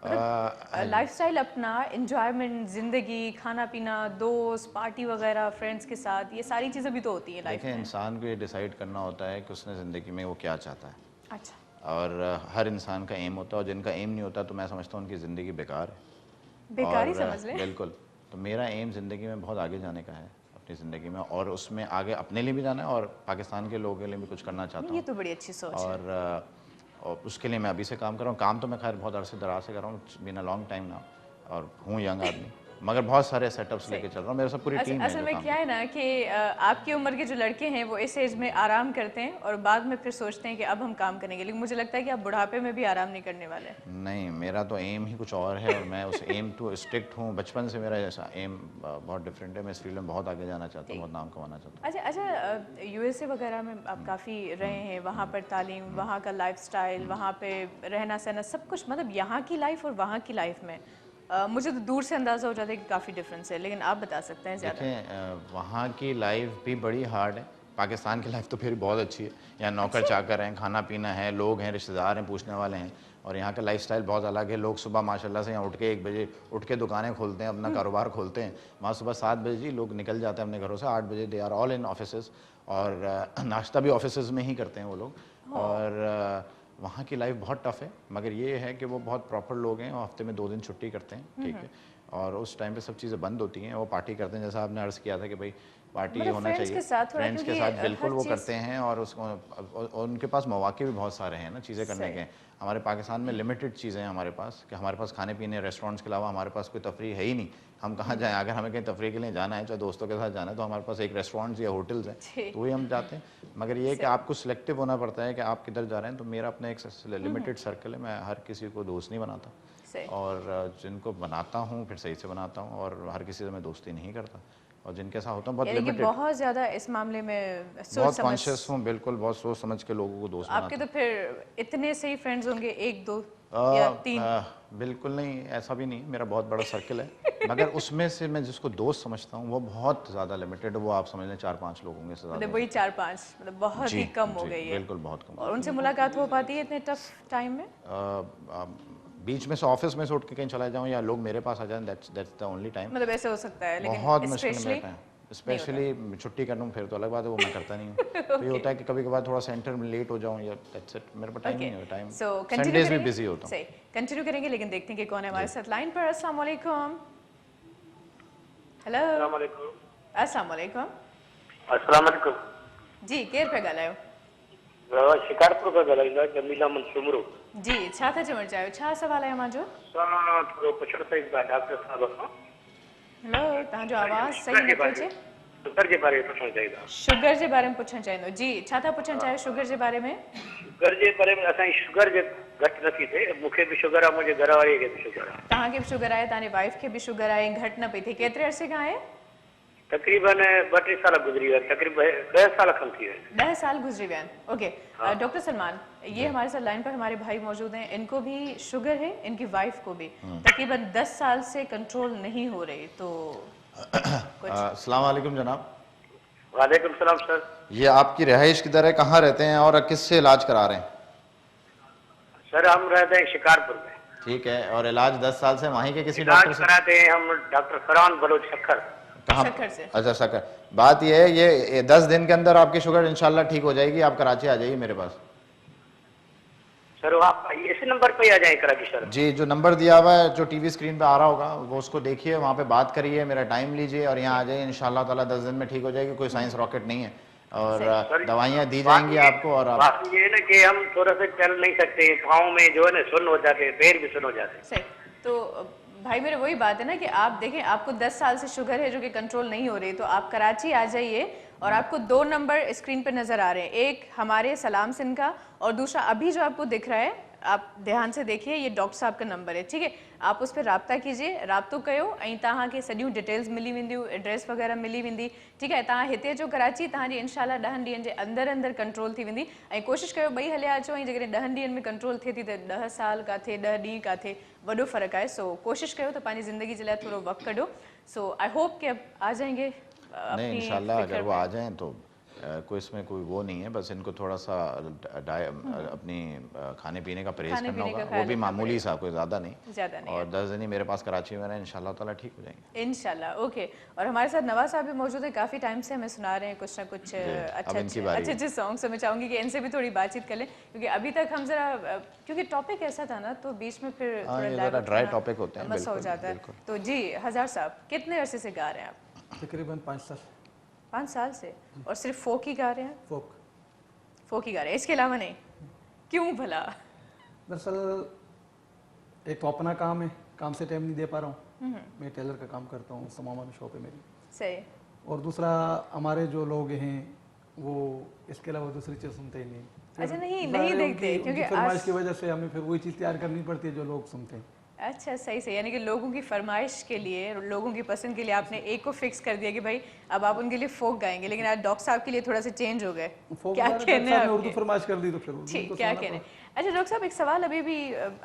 लाइफस्टाइल अपना, एंजॉयमेंट, जिंदगी, खाना पीना, दोस्त, पार्टी वगैरह, फ्रेंड्स के साथ, ये सारी चीज़ें भी तो होती हैं लाइफ देखिए, में। इंसान को ये डिसाइड करना होता है कि उसने ज़िंदगी में वो क्या चाहता है। अच्छा, और हर इंसान का एम होता है, और जिनका एम नहीं होता तो मैं समझता हूँ उनकी ज़िंदगी बेकार है। बेकार ही और समझ लें। बिल्कुल, तो मेरा एम ज़िंदगी में बहुत आगे जाने का है अपनी ज़िंदगी में, और उसमें आगे अपने लिए भी जाना है और पाकिस्तान के लोगों के लिए भी कुछ करना चाहता ये हूँ। तो बड़ी अच्छी सोच है। और उसके लिए मैं अभी से काम कर रहा हूँ। काम तो मैं खैर बहुत अरसे दराज से कर रहा हूँ, बिन अ लॉन्ग टाइम ना, और हूँ यंग आदमी, मगर बहुत सारे सेटअप्स लेके चल रहा हूँ। मेरे साथ पूरी टीम है असल जो में काम क्या है ना कि आपकी उम्र के जो लड़के हैं वो इस एज में आराम करते हैं और बाद में फिर सोचते हैं कि अब हम काम करेंगे, लेकिन मुझे लगता है कि आप बुढ़ापे में भी आराम नहीं करने वाले हैं। नहीं, मेरा तो एम ही कुछ और है, और मैं उस एम टू स्ट्रिक्ट हूँ। बचपन से मेरा ऐसा एम बहुत डिफरेंट है। मैं इस फील्ड में बहुत आगे जाना चाहता हूँ, बहुत नाम कमाना चाहता हूँ। अच्छा, यूएसए वगैरह में आप काफ़ी रहे हैं, वहाँ पर तालीम, वहाँ का लाइफस्टाइल, वहाँ पे रहना सहना सब कुछ, मतलब यहाँ की लाइफ और वहाँ की लाइफ में मुझे तो दूर से अंदाज़ा हो जाता है कि काफ़ी डिफरेंस है, लेकिन आप बता सकते हैं ज़्यादा। देखिए, वहाँ की लाइफ भी बड़ी हार्ड है। पाकिस्तान की लाइफ तो फिर बहुत अच्छी है। यहाँ नौकर चाकर हैं, खाना पीना है, लोग हैं, रिश्तेदार हैं, पूछने वाले हैं। और यहाँ का लाइफस्टाइल बहुत अलग है। लोग सुबह माशाल्लाह से यहाँ उठ के 1 बजे उठ के दुकानें खोलते हैं, अपना कारोबार खोलते हैं। वहाँ सुबह 7 बजे लोग निकल जाते हैं अपने घरों से, 8 बजे they are all in offices, और नाश्ता भी ऑफिसेज में ही करते हैं वो लोग। और वहाँ की लाइफ बहुत टफ़ है, मगर ये है कि वो बहुत प्रॉपर लोग हैं, और हफ्ते में 2 दिन छुट्टी करते हैं, ठीक है। और उस टाइम पे सब चीज़ें बंद होती हैं, वो पार्टी करते हैं, जैसा आपने अर्ज़ किया था कि भाई पार्टी मतलब होना फ्रेंड्स चाहिए। के साथ थोड़ा, फ्रेंड्स के क्योंकि साथ बिल्कुल हर वो चीज़- करते हैं, और उसको उनके पास मौके भी बहुत सारे हैं ना चीज़ें करने सही। के। हमारे पाकिस्तान में लिमिटेड चीज़ें हैं हमारे पास, कि हमारे पास खाने पीने रेस्टोरेंट्स के अलावा हमारे पास कोई तफरी है ही नहीं। हम कहाँ जाएँ? अगर हमें कहीं तफरी के लिए जाना है, चाहे दोस्तों के साथ जाना है, तो हमारे पास एक रेस्टोरेंट्स या होटल्स हैं, जी। तो वही हम जाते हैं। मगर ये है कि आपको सिलेक्टिव होना पड़ता है कि आप किधर जा रहे हैं। तो मेरा अपना एक लिमिटेड सर्कल है, मैं हर किसी को दोस्त नहीं बनाता, सही। और जिनको बनाता हूँ फिर सही से बनाता हूँ, और हर किसी से मैं दोस्ती नहीं करता, और जिनके साथ होता हूँ बहुत यानी कि लिमिटेड, बहुत ज़्यादा इस मामले में सोच बहुत समझ। कॉन्शियस हूँ, बिल्कुल बहुत सोच समझ के लोगों को दोस्त आपके बनाता तो फिर इतने सही फ्रेंड्स होंगे, 1 2 हूँ। या 3? बिल्कुल नहीं, ऐसा भी नहीं, मेरा बहुत बड़ा सर्कल है। मगर उसमें से मैं जिसको दोस्त समझता हूँ वो बहुत ज़्यादा लिमिटेड है। वो आप समझ लें 4-5 लोग होंगे से ज़्यादा। मतलब वही 4-5, मतलब बहुत जी, ही कम हो जी, गई है। बिल्कुल बहुत कम। और उनसे मुलाकात हो पाती है इतने टफ टाइम में? बीच में से ऑफिस में से उठ के कहीं चला जाऊँ, या लोग मेरे पास आ जाएं, दैट्स द ओनली टाइम। मतलब ऐसे हो सकता है, लेकिन बहुत मुश्किल में स्पेशली रहता है। स्पेशली छुट्टी कर लूँ फिर तो अलग बात है, वो मैं करता नहीं हूँ। तो ये होता है कि कभी कभार थोड़ा सेंटर में लेट हो जाऊँ, या दैट्स इट, मेरे पास टाइम नहीं है। टाइम सो संडेज भी बिजी होता हूँ। सही, कंटिन्यू करेंगे, लेकिन देखते हैं कि कौन है हमारे साथ लाइन पर। अस्सलाम वालेकुम। हेलो, अस्सलाम वालेकुम। अस्सलाम वालेकुम। जी, केर पे ॻाल्हायो? शिकारपुर खां ॻाल्हाईंदा, जमीला मंसूमरो। जी, छा था चवणु चाहियो? छा सवाल आहे मुंहिंजो? थोरो पुछणो अथई डॉक्टर साहब खां। हेलो, तव्हांजो आवाज़ सही नथो अचे। शुगर जे बारे में पुछणु चाहींदा। शुगर जे बारे में पुछणु चाहींदो? जी, छा था पुछणु चाहियो शुगर जे बारे में? शुगर जे बारे में असांजी शुगर जे घटि नथी थिए। मूंखे बि शुगर आहे, मुंहिंजे घर वारीअ खे बि शुगर आहे। तव्हांखे बि शुगर आहे, तव्हांजे वाइफ खे बि शुगर आहे, घटि न पई थिए। केतिरे अरसे खां आहे? तकरीबन 2-3 साल गुज़री विया, तकरीबन 10 साल खन थी विया। 10 साल गुजरे हुए हैं। ओके, डॉक्टर सलमान, ये हमारे साथ लाइन पर हमारे भाई मौजूद हैं। इनको भी शुगर है, इनकी वाइफ को भी तकरीबन 10 साल से कंट्रोल नहीं हो रही। तो अस्सलाम वालेकुम जनाब। वालेकुम सलाम सर। ये आपकी रिहाइश किधर है, कहाँ रहते हैं, और किससे इलाज करा रहे हैं? सर हम रहते हैं शिकारपुर में। ठीक है, और इलाज 10 साल से वहीं के किसी इलाज डॉक्टर से? कराते हैं हम डॉक्टर फरहान बलोच शक्कर। कहाँ? शक्कर से। अच्छा, शक्कर। बात ये है, ये 10 दिन के अंदर आपकी शुगर इंशाल्लाह ठीक हो जाएगी। आप कराची आ जाइए मेरे पास। सर आप इसी नंबर पे आ जाए कराची सर। जी, जो नंबर दिया हुआ है, जो टीवी स्क्रीन पे आ रहा होगा, वो उसको देखिए, वहाँ पे बात करिए, मेरा टाइम लीजिए, और यहाँ आ जाइए। इंशाल्लाह ताला 10 दिन में ठीक हो जाएगी। कोई साइंस रॉकेट नहीं है, और दवाइयाँ दी जाएंगी आपको। और आप बात ये है ना कि हम थोड़ा सा चल नहीं सकते, पाँव में जो है ना सुन्न हो जाते, पैर भी सुन्न हो जाते। सही। तो भाई मेरे वही बात है ना कि आप देखें, आपको 10 साल से शुगर है जो कि कंट्रोल नहीं हो रही, तो आप कराची आ जाइए। और आपको 2 नंबर स्क्रीन पे नज़र आ रहे हैं, एक हमारे सलाम सिंह का, और दूसरा अभी जो आपको दिख रहा है, आप ध्यान से देखिए, ये डॉक्टर साहब का नंबर है, ठीक है। आप उस पर रब्ता कीजिए, राब्तो कयो, ऐं तव्हांखे सॼियूं डिटेल्स मिली वेंदियूं, एड्रेस वग़ैरह मिली वेंदी, ठीक है। तव्हां हिते अचो कराची, तव्हांजी इंशाल्लाह 10 ॾींहंनि जे अंदरि अंदरि कंट्रोल थी वेंदी। ऐं कोशिशि कयो ॿई हलिया अचो, ऐं जेकॾहिं 10 ॾींहंनि में कंट्रोल थिए थी त 10 साल किथे, 10 ॾींहं किथे, वॾो फ़र्क़ु आहे। सो कोशिशि कयो त पंहिंजी ज़िंदगी जे लाइ थोरो वक़्तु कढो। सो आई होप कि अब आ जाएंगे। नहीं, इंशाल्लाह अगर वो आ जाएं तो कोई इसमें कोई वो नहीं है, बस इनको थोड़ा सा अपनी खाने पीने का परहेज खाने करना पीने का होगा, वो ख्याल भी रखना मामूली सा, कोई ज़्यादा नहीं। और 10 दिन ही मेरे पास कराची में रहे, इंशाल्लाह ताला ठीक हो जाएंगे इंशाल्लाह। ओके, और हमारे साथ नवाज साहब भी मौजूद है, काफ़ी टाइम से हमें सुना रहे हैं कुछ ना कुछ अच्छे सॉन्ग्स। मैं चाहूँगी कि इनसे भी थोड़ी बातचीत कर लें, क्योंकि अभी तक हम जरा क्योंकि टॉपिक ऐसा था ना, तो बीच में फिर थोड़ा ड्राई टॉपिक होते हैं, मसा हो जाता है। तो जी हज़ार साहब, कितने अरसे से गा रहे हैं आप? तकरीबन 5 साल। 5 साल से? और सिर्फ फोक ही गा रहे हैं? फोक ही गा रहे हैं, इसके अलावा नहीं? क्यों भला? दरअसल एक तो अपना काम है, काम से टाइम नहीं दे पा रहा हूँ। मैं टेलर का काम करता हूँ, समामा में शॉप है मेरी। सही। और दूसरा हमारे जो लोग हैं वो इसके अलावा दूसरी चीज़ सुनते ही नहीं। अच्छा, नहीं देखते, क्योंकि फरमाइश की वजह से हमें फिर वही चीज़ तैयार करनी पड़ती है जो लोग सुनते हैं। अच्छा, सही, यानी कि लोगों की फरमाइश के लिए, लोगों की पसंद के लिए आपने एक को फिक्स कर दिया कि भाई अब आप उनके लिए फोक गाएंगे, लेकिन आज डॉक्टर साहब के लिए थोड़ा सा चेंज हो गए। क्या कहने हैं? उर्दू फरमाइश कर दी तो फिर ठीक, क्या कहने। अच्छा डॉक्टर साहब, एक सवाल अभी भी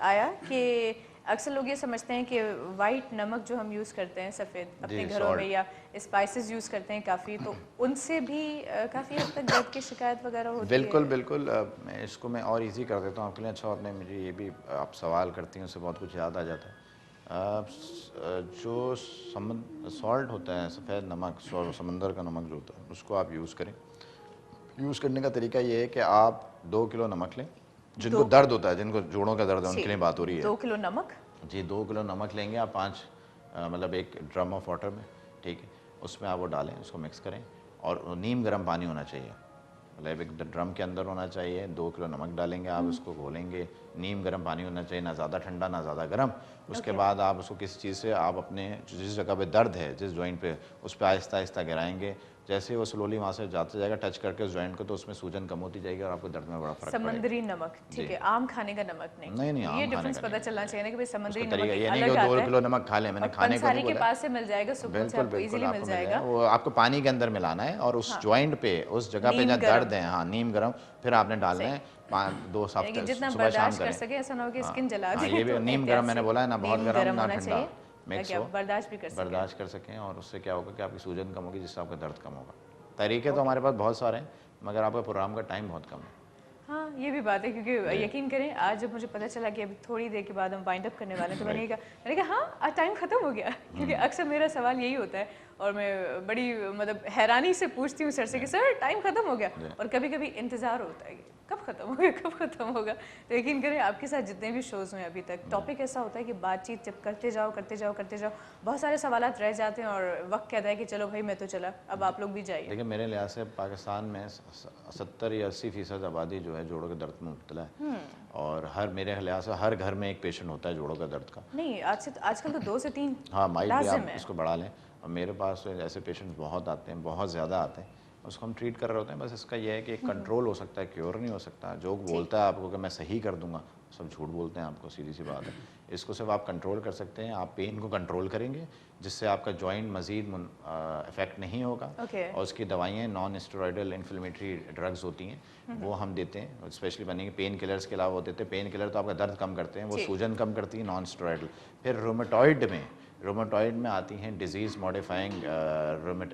आया कि अक्सर लोग ये समझते हैं कि वाइट नमक जो हम यूज़ करते हैं सफ़ेद अपने घरों में, या स्पाइसेस यूज़ करते हैं काफ़ी, तो उनसे भी काफ़ी हद तक दर्द की शिकायत वगैरह होती है? बिल्कुल। मैं इसको और इजी कर देता हूँ आपके लिए। अच्छा, आपने मुझे ये भी आप सवाल करती हैं, उससे बहुत कुछ याद आ जाता है। जो सॉल्ट होता है, सफ़ेद नमक, समंदर का नमक जो होता है, उसको आप यूज़ करें। यूज़ करने का तरीका ये है कि आप 2 किलो नमक लें। जिनको दर्द होता है, जिनको जोड़ों का दर्द है, उनके लिए बात हो रही है। 2 किलो नमक? जी, 2 किलो नमक लेंगे आप। 5 मतलब एक ड्रम ऑफ वाटर में, ठीक है, उसमें आप वो डालें, उसको मिक्स करें, और नीम गर्म पानी होना चाहिए, मतलब एक ड्रम के अंदर होना चाहिए। 2 किलो नमक डालेंगे आप, उसको घोलेंगे, नीम गर्म पानी होना चाहिए, ना ज़्यादा ठंडा ना ज़्यादा गर्म। उसके बाद आप उसको किसी चीज़ से आप अपने जिस जगह पे दर्द है, जिस जॉइंट पे, उस पर आहिस्ता आहिस्ता गिराएंगे। जैसे वो स्लोली वहाँ से जाते जाएगा टच करके उस जॉइंट को, तो उसमें सूजन कम होती जाएगी और आपको दर्द में बड़ा फर्क पड़ेगा। समुद्री नमक, ठीक है, आम खाने का नमक नहीं, ये डिफरेंस पता चलना चाहिए ना कि भाई समुद्री नमक ये नहीं कि 2 किलो नमक खा लें, मैंने खाने को नहीं बोला। के पास से मिल जाएगा, सुकून से आपको इजीली मिल जाएगा। वो आपको पानी के अंदर मिलाना है और उस जॉइंट पे, उस जगह पे जहाँ दर्द है, हाँ, नीम गर्म, फिर आपने डालना है 2 हफ्ते सुबह शाम करें। सके ऐसा ना हो कि स्किन जला दे। ये भी नीम गर्म मैंने बोला है ना, बहुत गर्म ना ठंडा, मिक्स हो, बर्दाश्त कर सकें। और उससे क्या होगा कि आपकी सूजन कम होगी, जिससे आपका दर्द कम होगा। तरीके तो हमारे पास बहुत सारे हैं, मगर आपका प्रोग्राम का टाइम बहुत कम है। हाँ, ये भी बात है, क्योंकि यकीन करें आज जब मुझे पता चला कि अभी थोड़ी देर के बाद हम वाइंड अप करने वाले हैं, तो मैंने कहा हाँ, आज टाइम ख़त्म हो गया। क्योंकि अक्सर मेरा सवाल यही होता है, और मैं बड़ी मतलब हैरानी से पूछती हूँ सर से कि सर टाइम ख़त्म हो गया, और कभी कभी इंतज़ार होता है कि कब ख़त्म होगा। तो यकीन करें आपके साथ जितने भी शोज़ हुए अभी तक, टॉपिक ऐसा होता है कि बातचीत जब करते जाओ बहुत सारे सवालात रह जाते हैं, और वक्त कहता है कि चलो भाई मैं तो चला, अब आप लोग भी जाइए। देखिए, मेरे लिहाज से पाकिस्तान में 70 या 80% आबादी जो है जोड़ों के दर्द में मुब्तला है, और मेरे लिहाज से हर घर में एक पेशेंट होता है जोड़ों का दर्द का। नहीं, आजकल तो 2 से 3 हाँ, माइट भी आप इसको बढ़ा लें। और मेरे पास तो ऐसे पेशेंट्स बहुत आते हैं, बहुत ज़्यादा आते हैं, उसको हम ट्रीट कर रहे होते हैं। बस इसका यह है कि कंट्रोल हो सकता है, क्योर नहीं हो सकता। जो बोलता है आपको कि मैं सही कर दूंगा, सब झूठ बोलते हैं आपको, सीधी सी बात है। इसको सिर्फ आप कंट्रोल कर सकते हैं, आप पेन को कंट्रोल करेंगे, जिससे आपका जॉइंट मज़ीद इफेक्ट नहीं होगा। और उसकी दवाइयाँ नॉन स्टेरॉयडल इन्फ्लेमेटरी ड्रग्स होती हैं, वो हम देते हैं, स्पेशली बनेंगे पेन किलर्स के अलावा वो देते हैं। पेन किलर तो आपका दर्द कम करते हैं, वो सूजन कम करती है, नॉन स्टेरॉयडल। फिर रोमेटॉइड में आती हैं disease modifying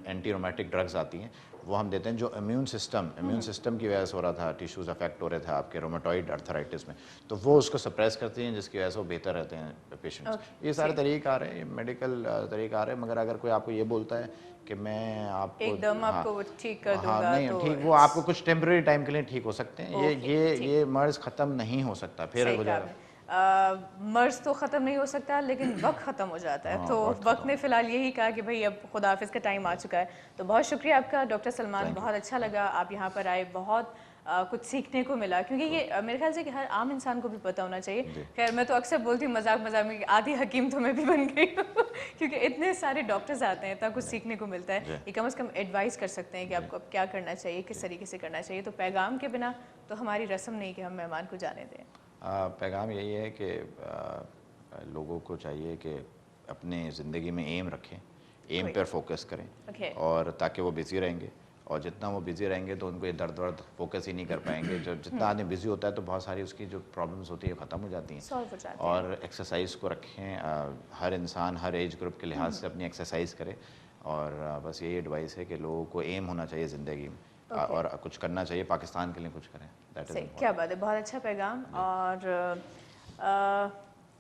anti rheumatic drugs आती हैं, वो हम देते हैं, जो इम्यून सिस्टम की वजह से हो रहा था, टिश्यूज़ अफेक्ट हो रहे थे आपके रोमेटॉइड अर्थराइटिस में, तो वो उसको सप्रेस करती हैं, जिसकी वजह से वो बेहतर रहते हैं पेशेंट्स। ये सारे तरीके आ रहे हैं, मेडिकल तरीके आ रहे हैं। मगर अगर कोई आपको ये बोलता है कि मैं आपको एकदम आपको ठीक कर दूंगा, नहीं, तो ठीक, वो आपको कुछ टेम्परेरी टाइम के लिए ठीक हो सकते हैं। ये मर्ज ख़त्म नहीं हो सकता, फिर हो जाएगा। मर्ज तो ख़त्म नहीं हो सकता, लेकिन वक्त ख़त्म हो जाता है। तो वक्त ने फ़िलहाल यही कहा कि भाई अब खुदा हाफिज़ का टाइम आ चुका है। तो बहुत शुक्रिया आपका डॉक्टर सलमान, बहुत अच्छा लगा आप यहाँ पर आए, बहुत कुछ सीखने को मिला, क्योंकि ये मेरे ख्याल से कि हर आम इंसान को भी पता होना चाहिए। खैर, मैं तो अक्सर बोलती हूँ मजाक में कि आधी हकीम तो मैं भी बन गई हूँ क्योंकि इतने सारे डॉक्टर्स आते हैं, इतना कुछ सीखने को मिलता है। ये कम से कम एडवाइस कर सकते हैं कि आपको अब क्या करना चाहिए, किस तरीके से करना चाहिए। तो पैगाम के बिना तो हमारी रस्म नहीं कि हम मेहमान को जाने दें। पैगाम यही है कि लोगों को चाहिए कि अपने ज़िंदगी में एम रखें, एम पर फोकस करें, और ताकि वो बिज़ी रहेंगे, और जितना वो बिज़ी रहेंगे तो उनको ये दर्द फोकस ही नहीं कर पाएंगे। जब जितना आदमी बिज़ी होता है तो बहुत सारी उसकी जो प्रॉब्लम्स होती है ख़त्म हो जाती हैं। और एक्सरसाइज को रखें, हर इंसान हर एज ग्रुप के लिहाज से अपनी एक्सरसाइज करे, और बस यही एडवाइस है कि लोगों को एम होना चाहिए ज़िंदगी में। और कुछ करना चाहिए, पाकिस्तान के लिए कुछ करें। दैट इज क्या बात है, बहुत अच्छा पैगाम। और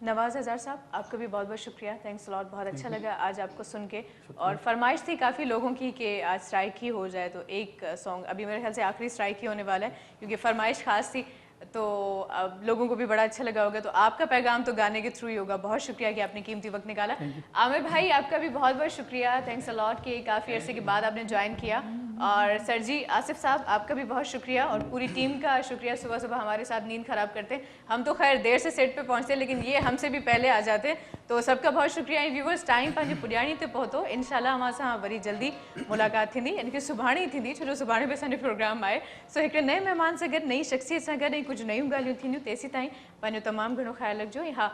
नवाज हज़ार साहब, आपका भी बहुत बहुत शुक्रिया, थैंक्स लॉट, बहुत अच्छा लगा आज आपको सुन के। और फरमाइश थी काफ़ी लोगों की कि आज स्ट्राइक ही हो जाए, तो एक सॉन्ग अभी मेरे ख्याल से आखिरी स्ट्राइक ही होने वाला है, क्योंकि फरमाइश खास थी, तो अब लोगों को भी बड़ा अच्छा लगा होगा। तो आपका पैगाम तो गाने के थ्रू ही होगा। बहुत शुक्रिया कि आपने कीमती वक्त निकाला। आमिर भाई, आपका भी बहुत बहुत शुक्रिया, थैंक्स अलॉट कि काफ़ी अरसे के बाद आपने ज्वाइन किया। और सर जी, आसिफ साहब, आपका भी बहुत शुक्रिया, और पूरी टीम का शुक्रिया, सुबह सुबह हमारे साथ नींद ख़राब करते। हम तो खैर देर से सेट पे पहुँचते, लेकिन ये हमसे भी पहले आ जाते, तो सबका बहुत शुक्रिया। ऐं व्यूवर्स, टाइम पंहिंजी पुॼाणी ते पहुतो। इंशाल्लाह हमारे सां वरी जल्दी मुलाक़ात थींदी, यानी कि सुभाणे थींदी, छो जो सुभाणे भी असांजो प्रोग्राम आहे। सो हिकिड़े नए महिमान सां गॾु, नई शख़्सियत सां गॾु, ऐं कुझु नयूं ॻाल्हियूं थींदियूं। तेसीं ताईं पंहिंजो तमामु घणो ख़्यालु रखिजो। ऐं हा,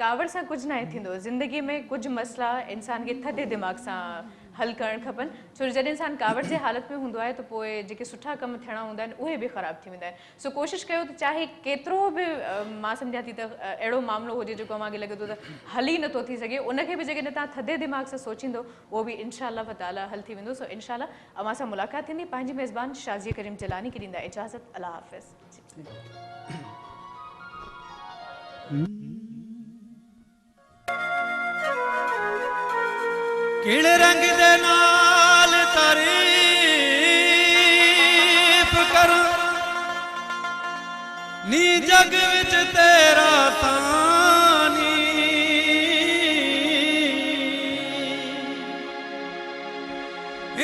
कावड़ सां कुझु न थींदो, ज़िंदगी में कुझु मसइला इंसान खे थधे दिमाग़ सां हल करणु खपनि, छो जो जॾहिं इंसानु कावड़ जे हालत में हूंदो आहे, त पोइ जेके सुठा कम थियणा हूंदा आहिनि उहे बि ख़राबु थी वेंदा आहिनि। सो कोशिशि कयो त चाहे केतिरो बि मां सम्झां थी त अहिड़ो मामिलो हुजे जेको मूंखे लॻे थो त हल ई नथो थी सघे, उनखे बि जेकॾहिं तव्हां थधे दिमाग़ सां सोचींदो, उहो बि इंशाअल्लाह ताला हल थी वेंदो। सो इंशाअल्लाह अव्हां सां मुलाक़ात थींदी। पंहिंजी मेज़बान शाज़िया करीम जलानी खे ॾींदा इजाज़त। अल्लाह हाफ़िज़। किड़े रंग दे नाल तारीफ करा नी जग विच तेरा तानी,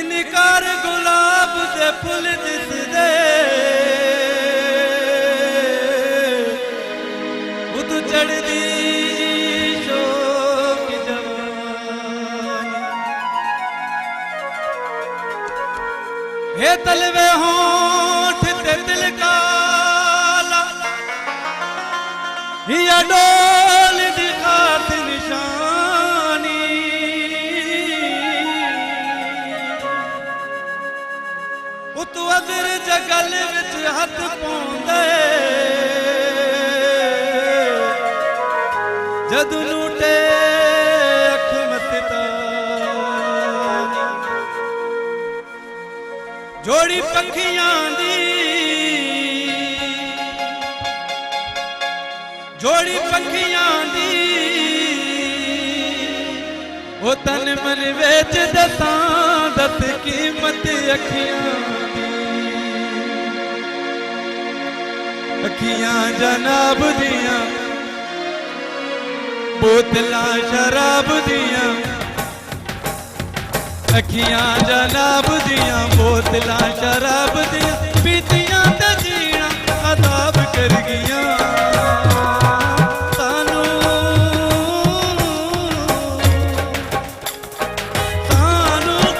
इनकार गुलाब दे फुल दिसदे उत चढ़दी हे तलवे होठ ते दिल काला, या डोल दी खात निशानी, उत अदर जगल विच हथ पौंदे जद लूटे अख मस्तानी, जोड़ी पखियां दी जोड़ी पखियां दी ओ तन मन वेच दसां दस कीमत अखियां दी, अखियां जनाब दियां बोतलां शराब दियां, अखियां जनाब दियां बोतलां शराब दियां, पीतियां ते जीना अदाब कर गियां, सानू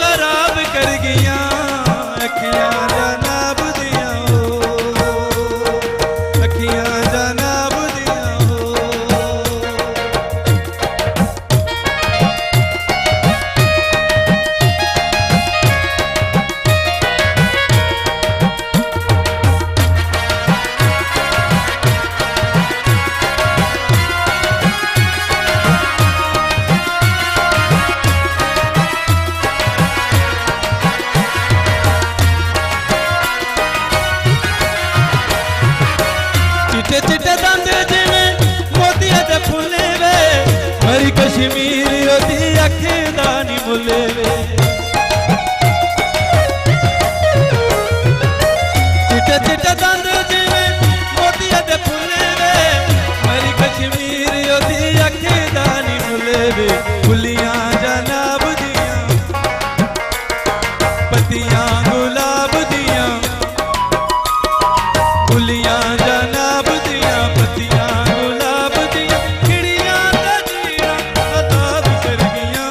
खराब कर गियां, अखियां जनाब दियां अखियां जनाब दियां चिट्टे दंद जिवें मोतिया दे फुले वे, मरी कश्मीर ओदी अखें दा नी मुले वे, चिट्टे दंद जिवें मोतिया दे फुले वे, मरी कश्मीर ओदी अखें दा नी मुले वे, फुलियां जनाब दियां पत्तियां गुलाब दियां, फुलियां जनाब दियां पत्तियां गुलाब दियां, खिड़ियां दा जीना अदाब कर गियां,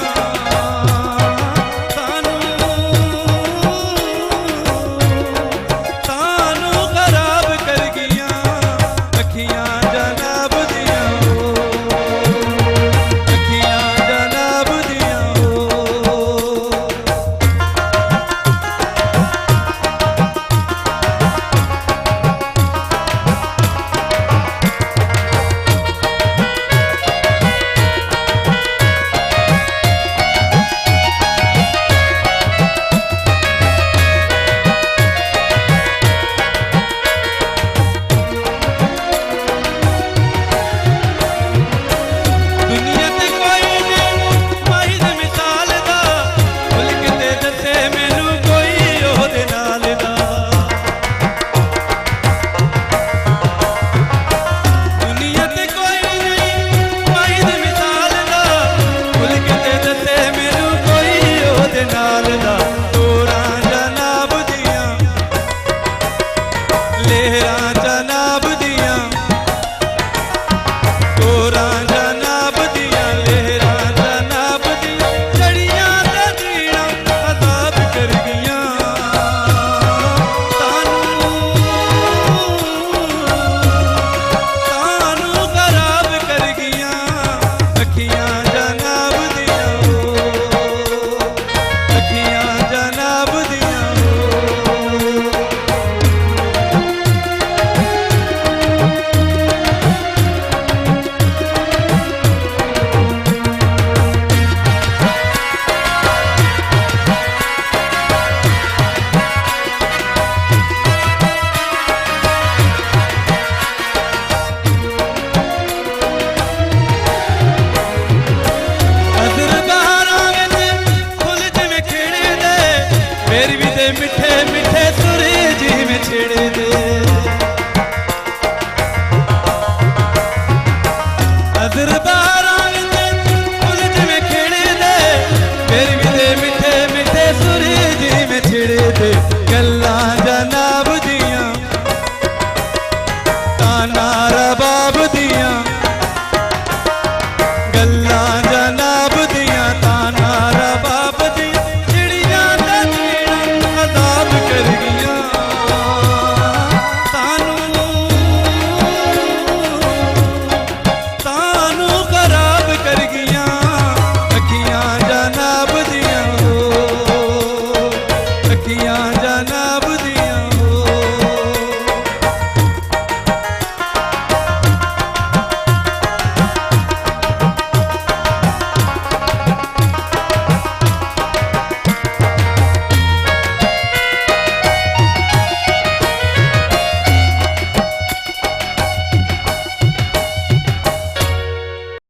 मिठे मिठे सुर जी में छेड़ दे अजरबा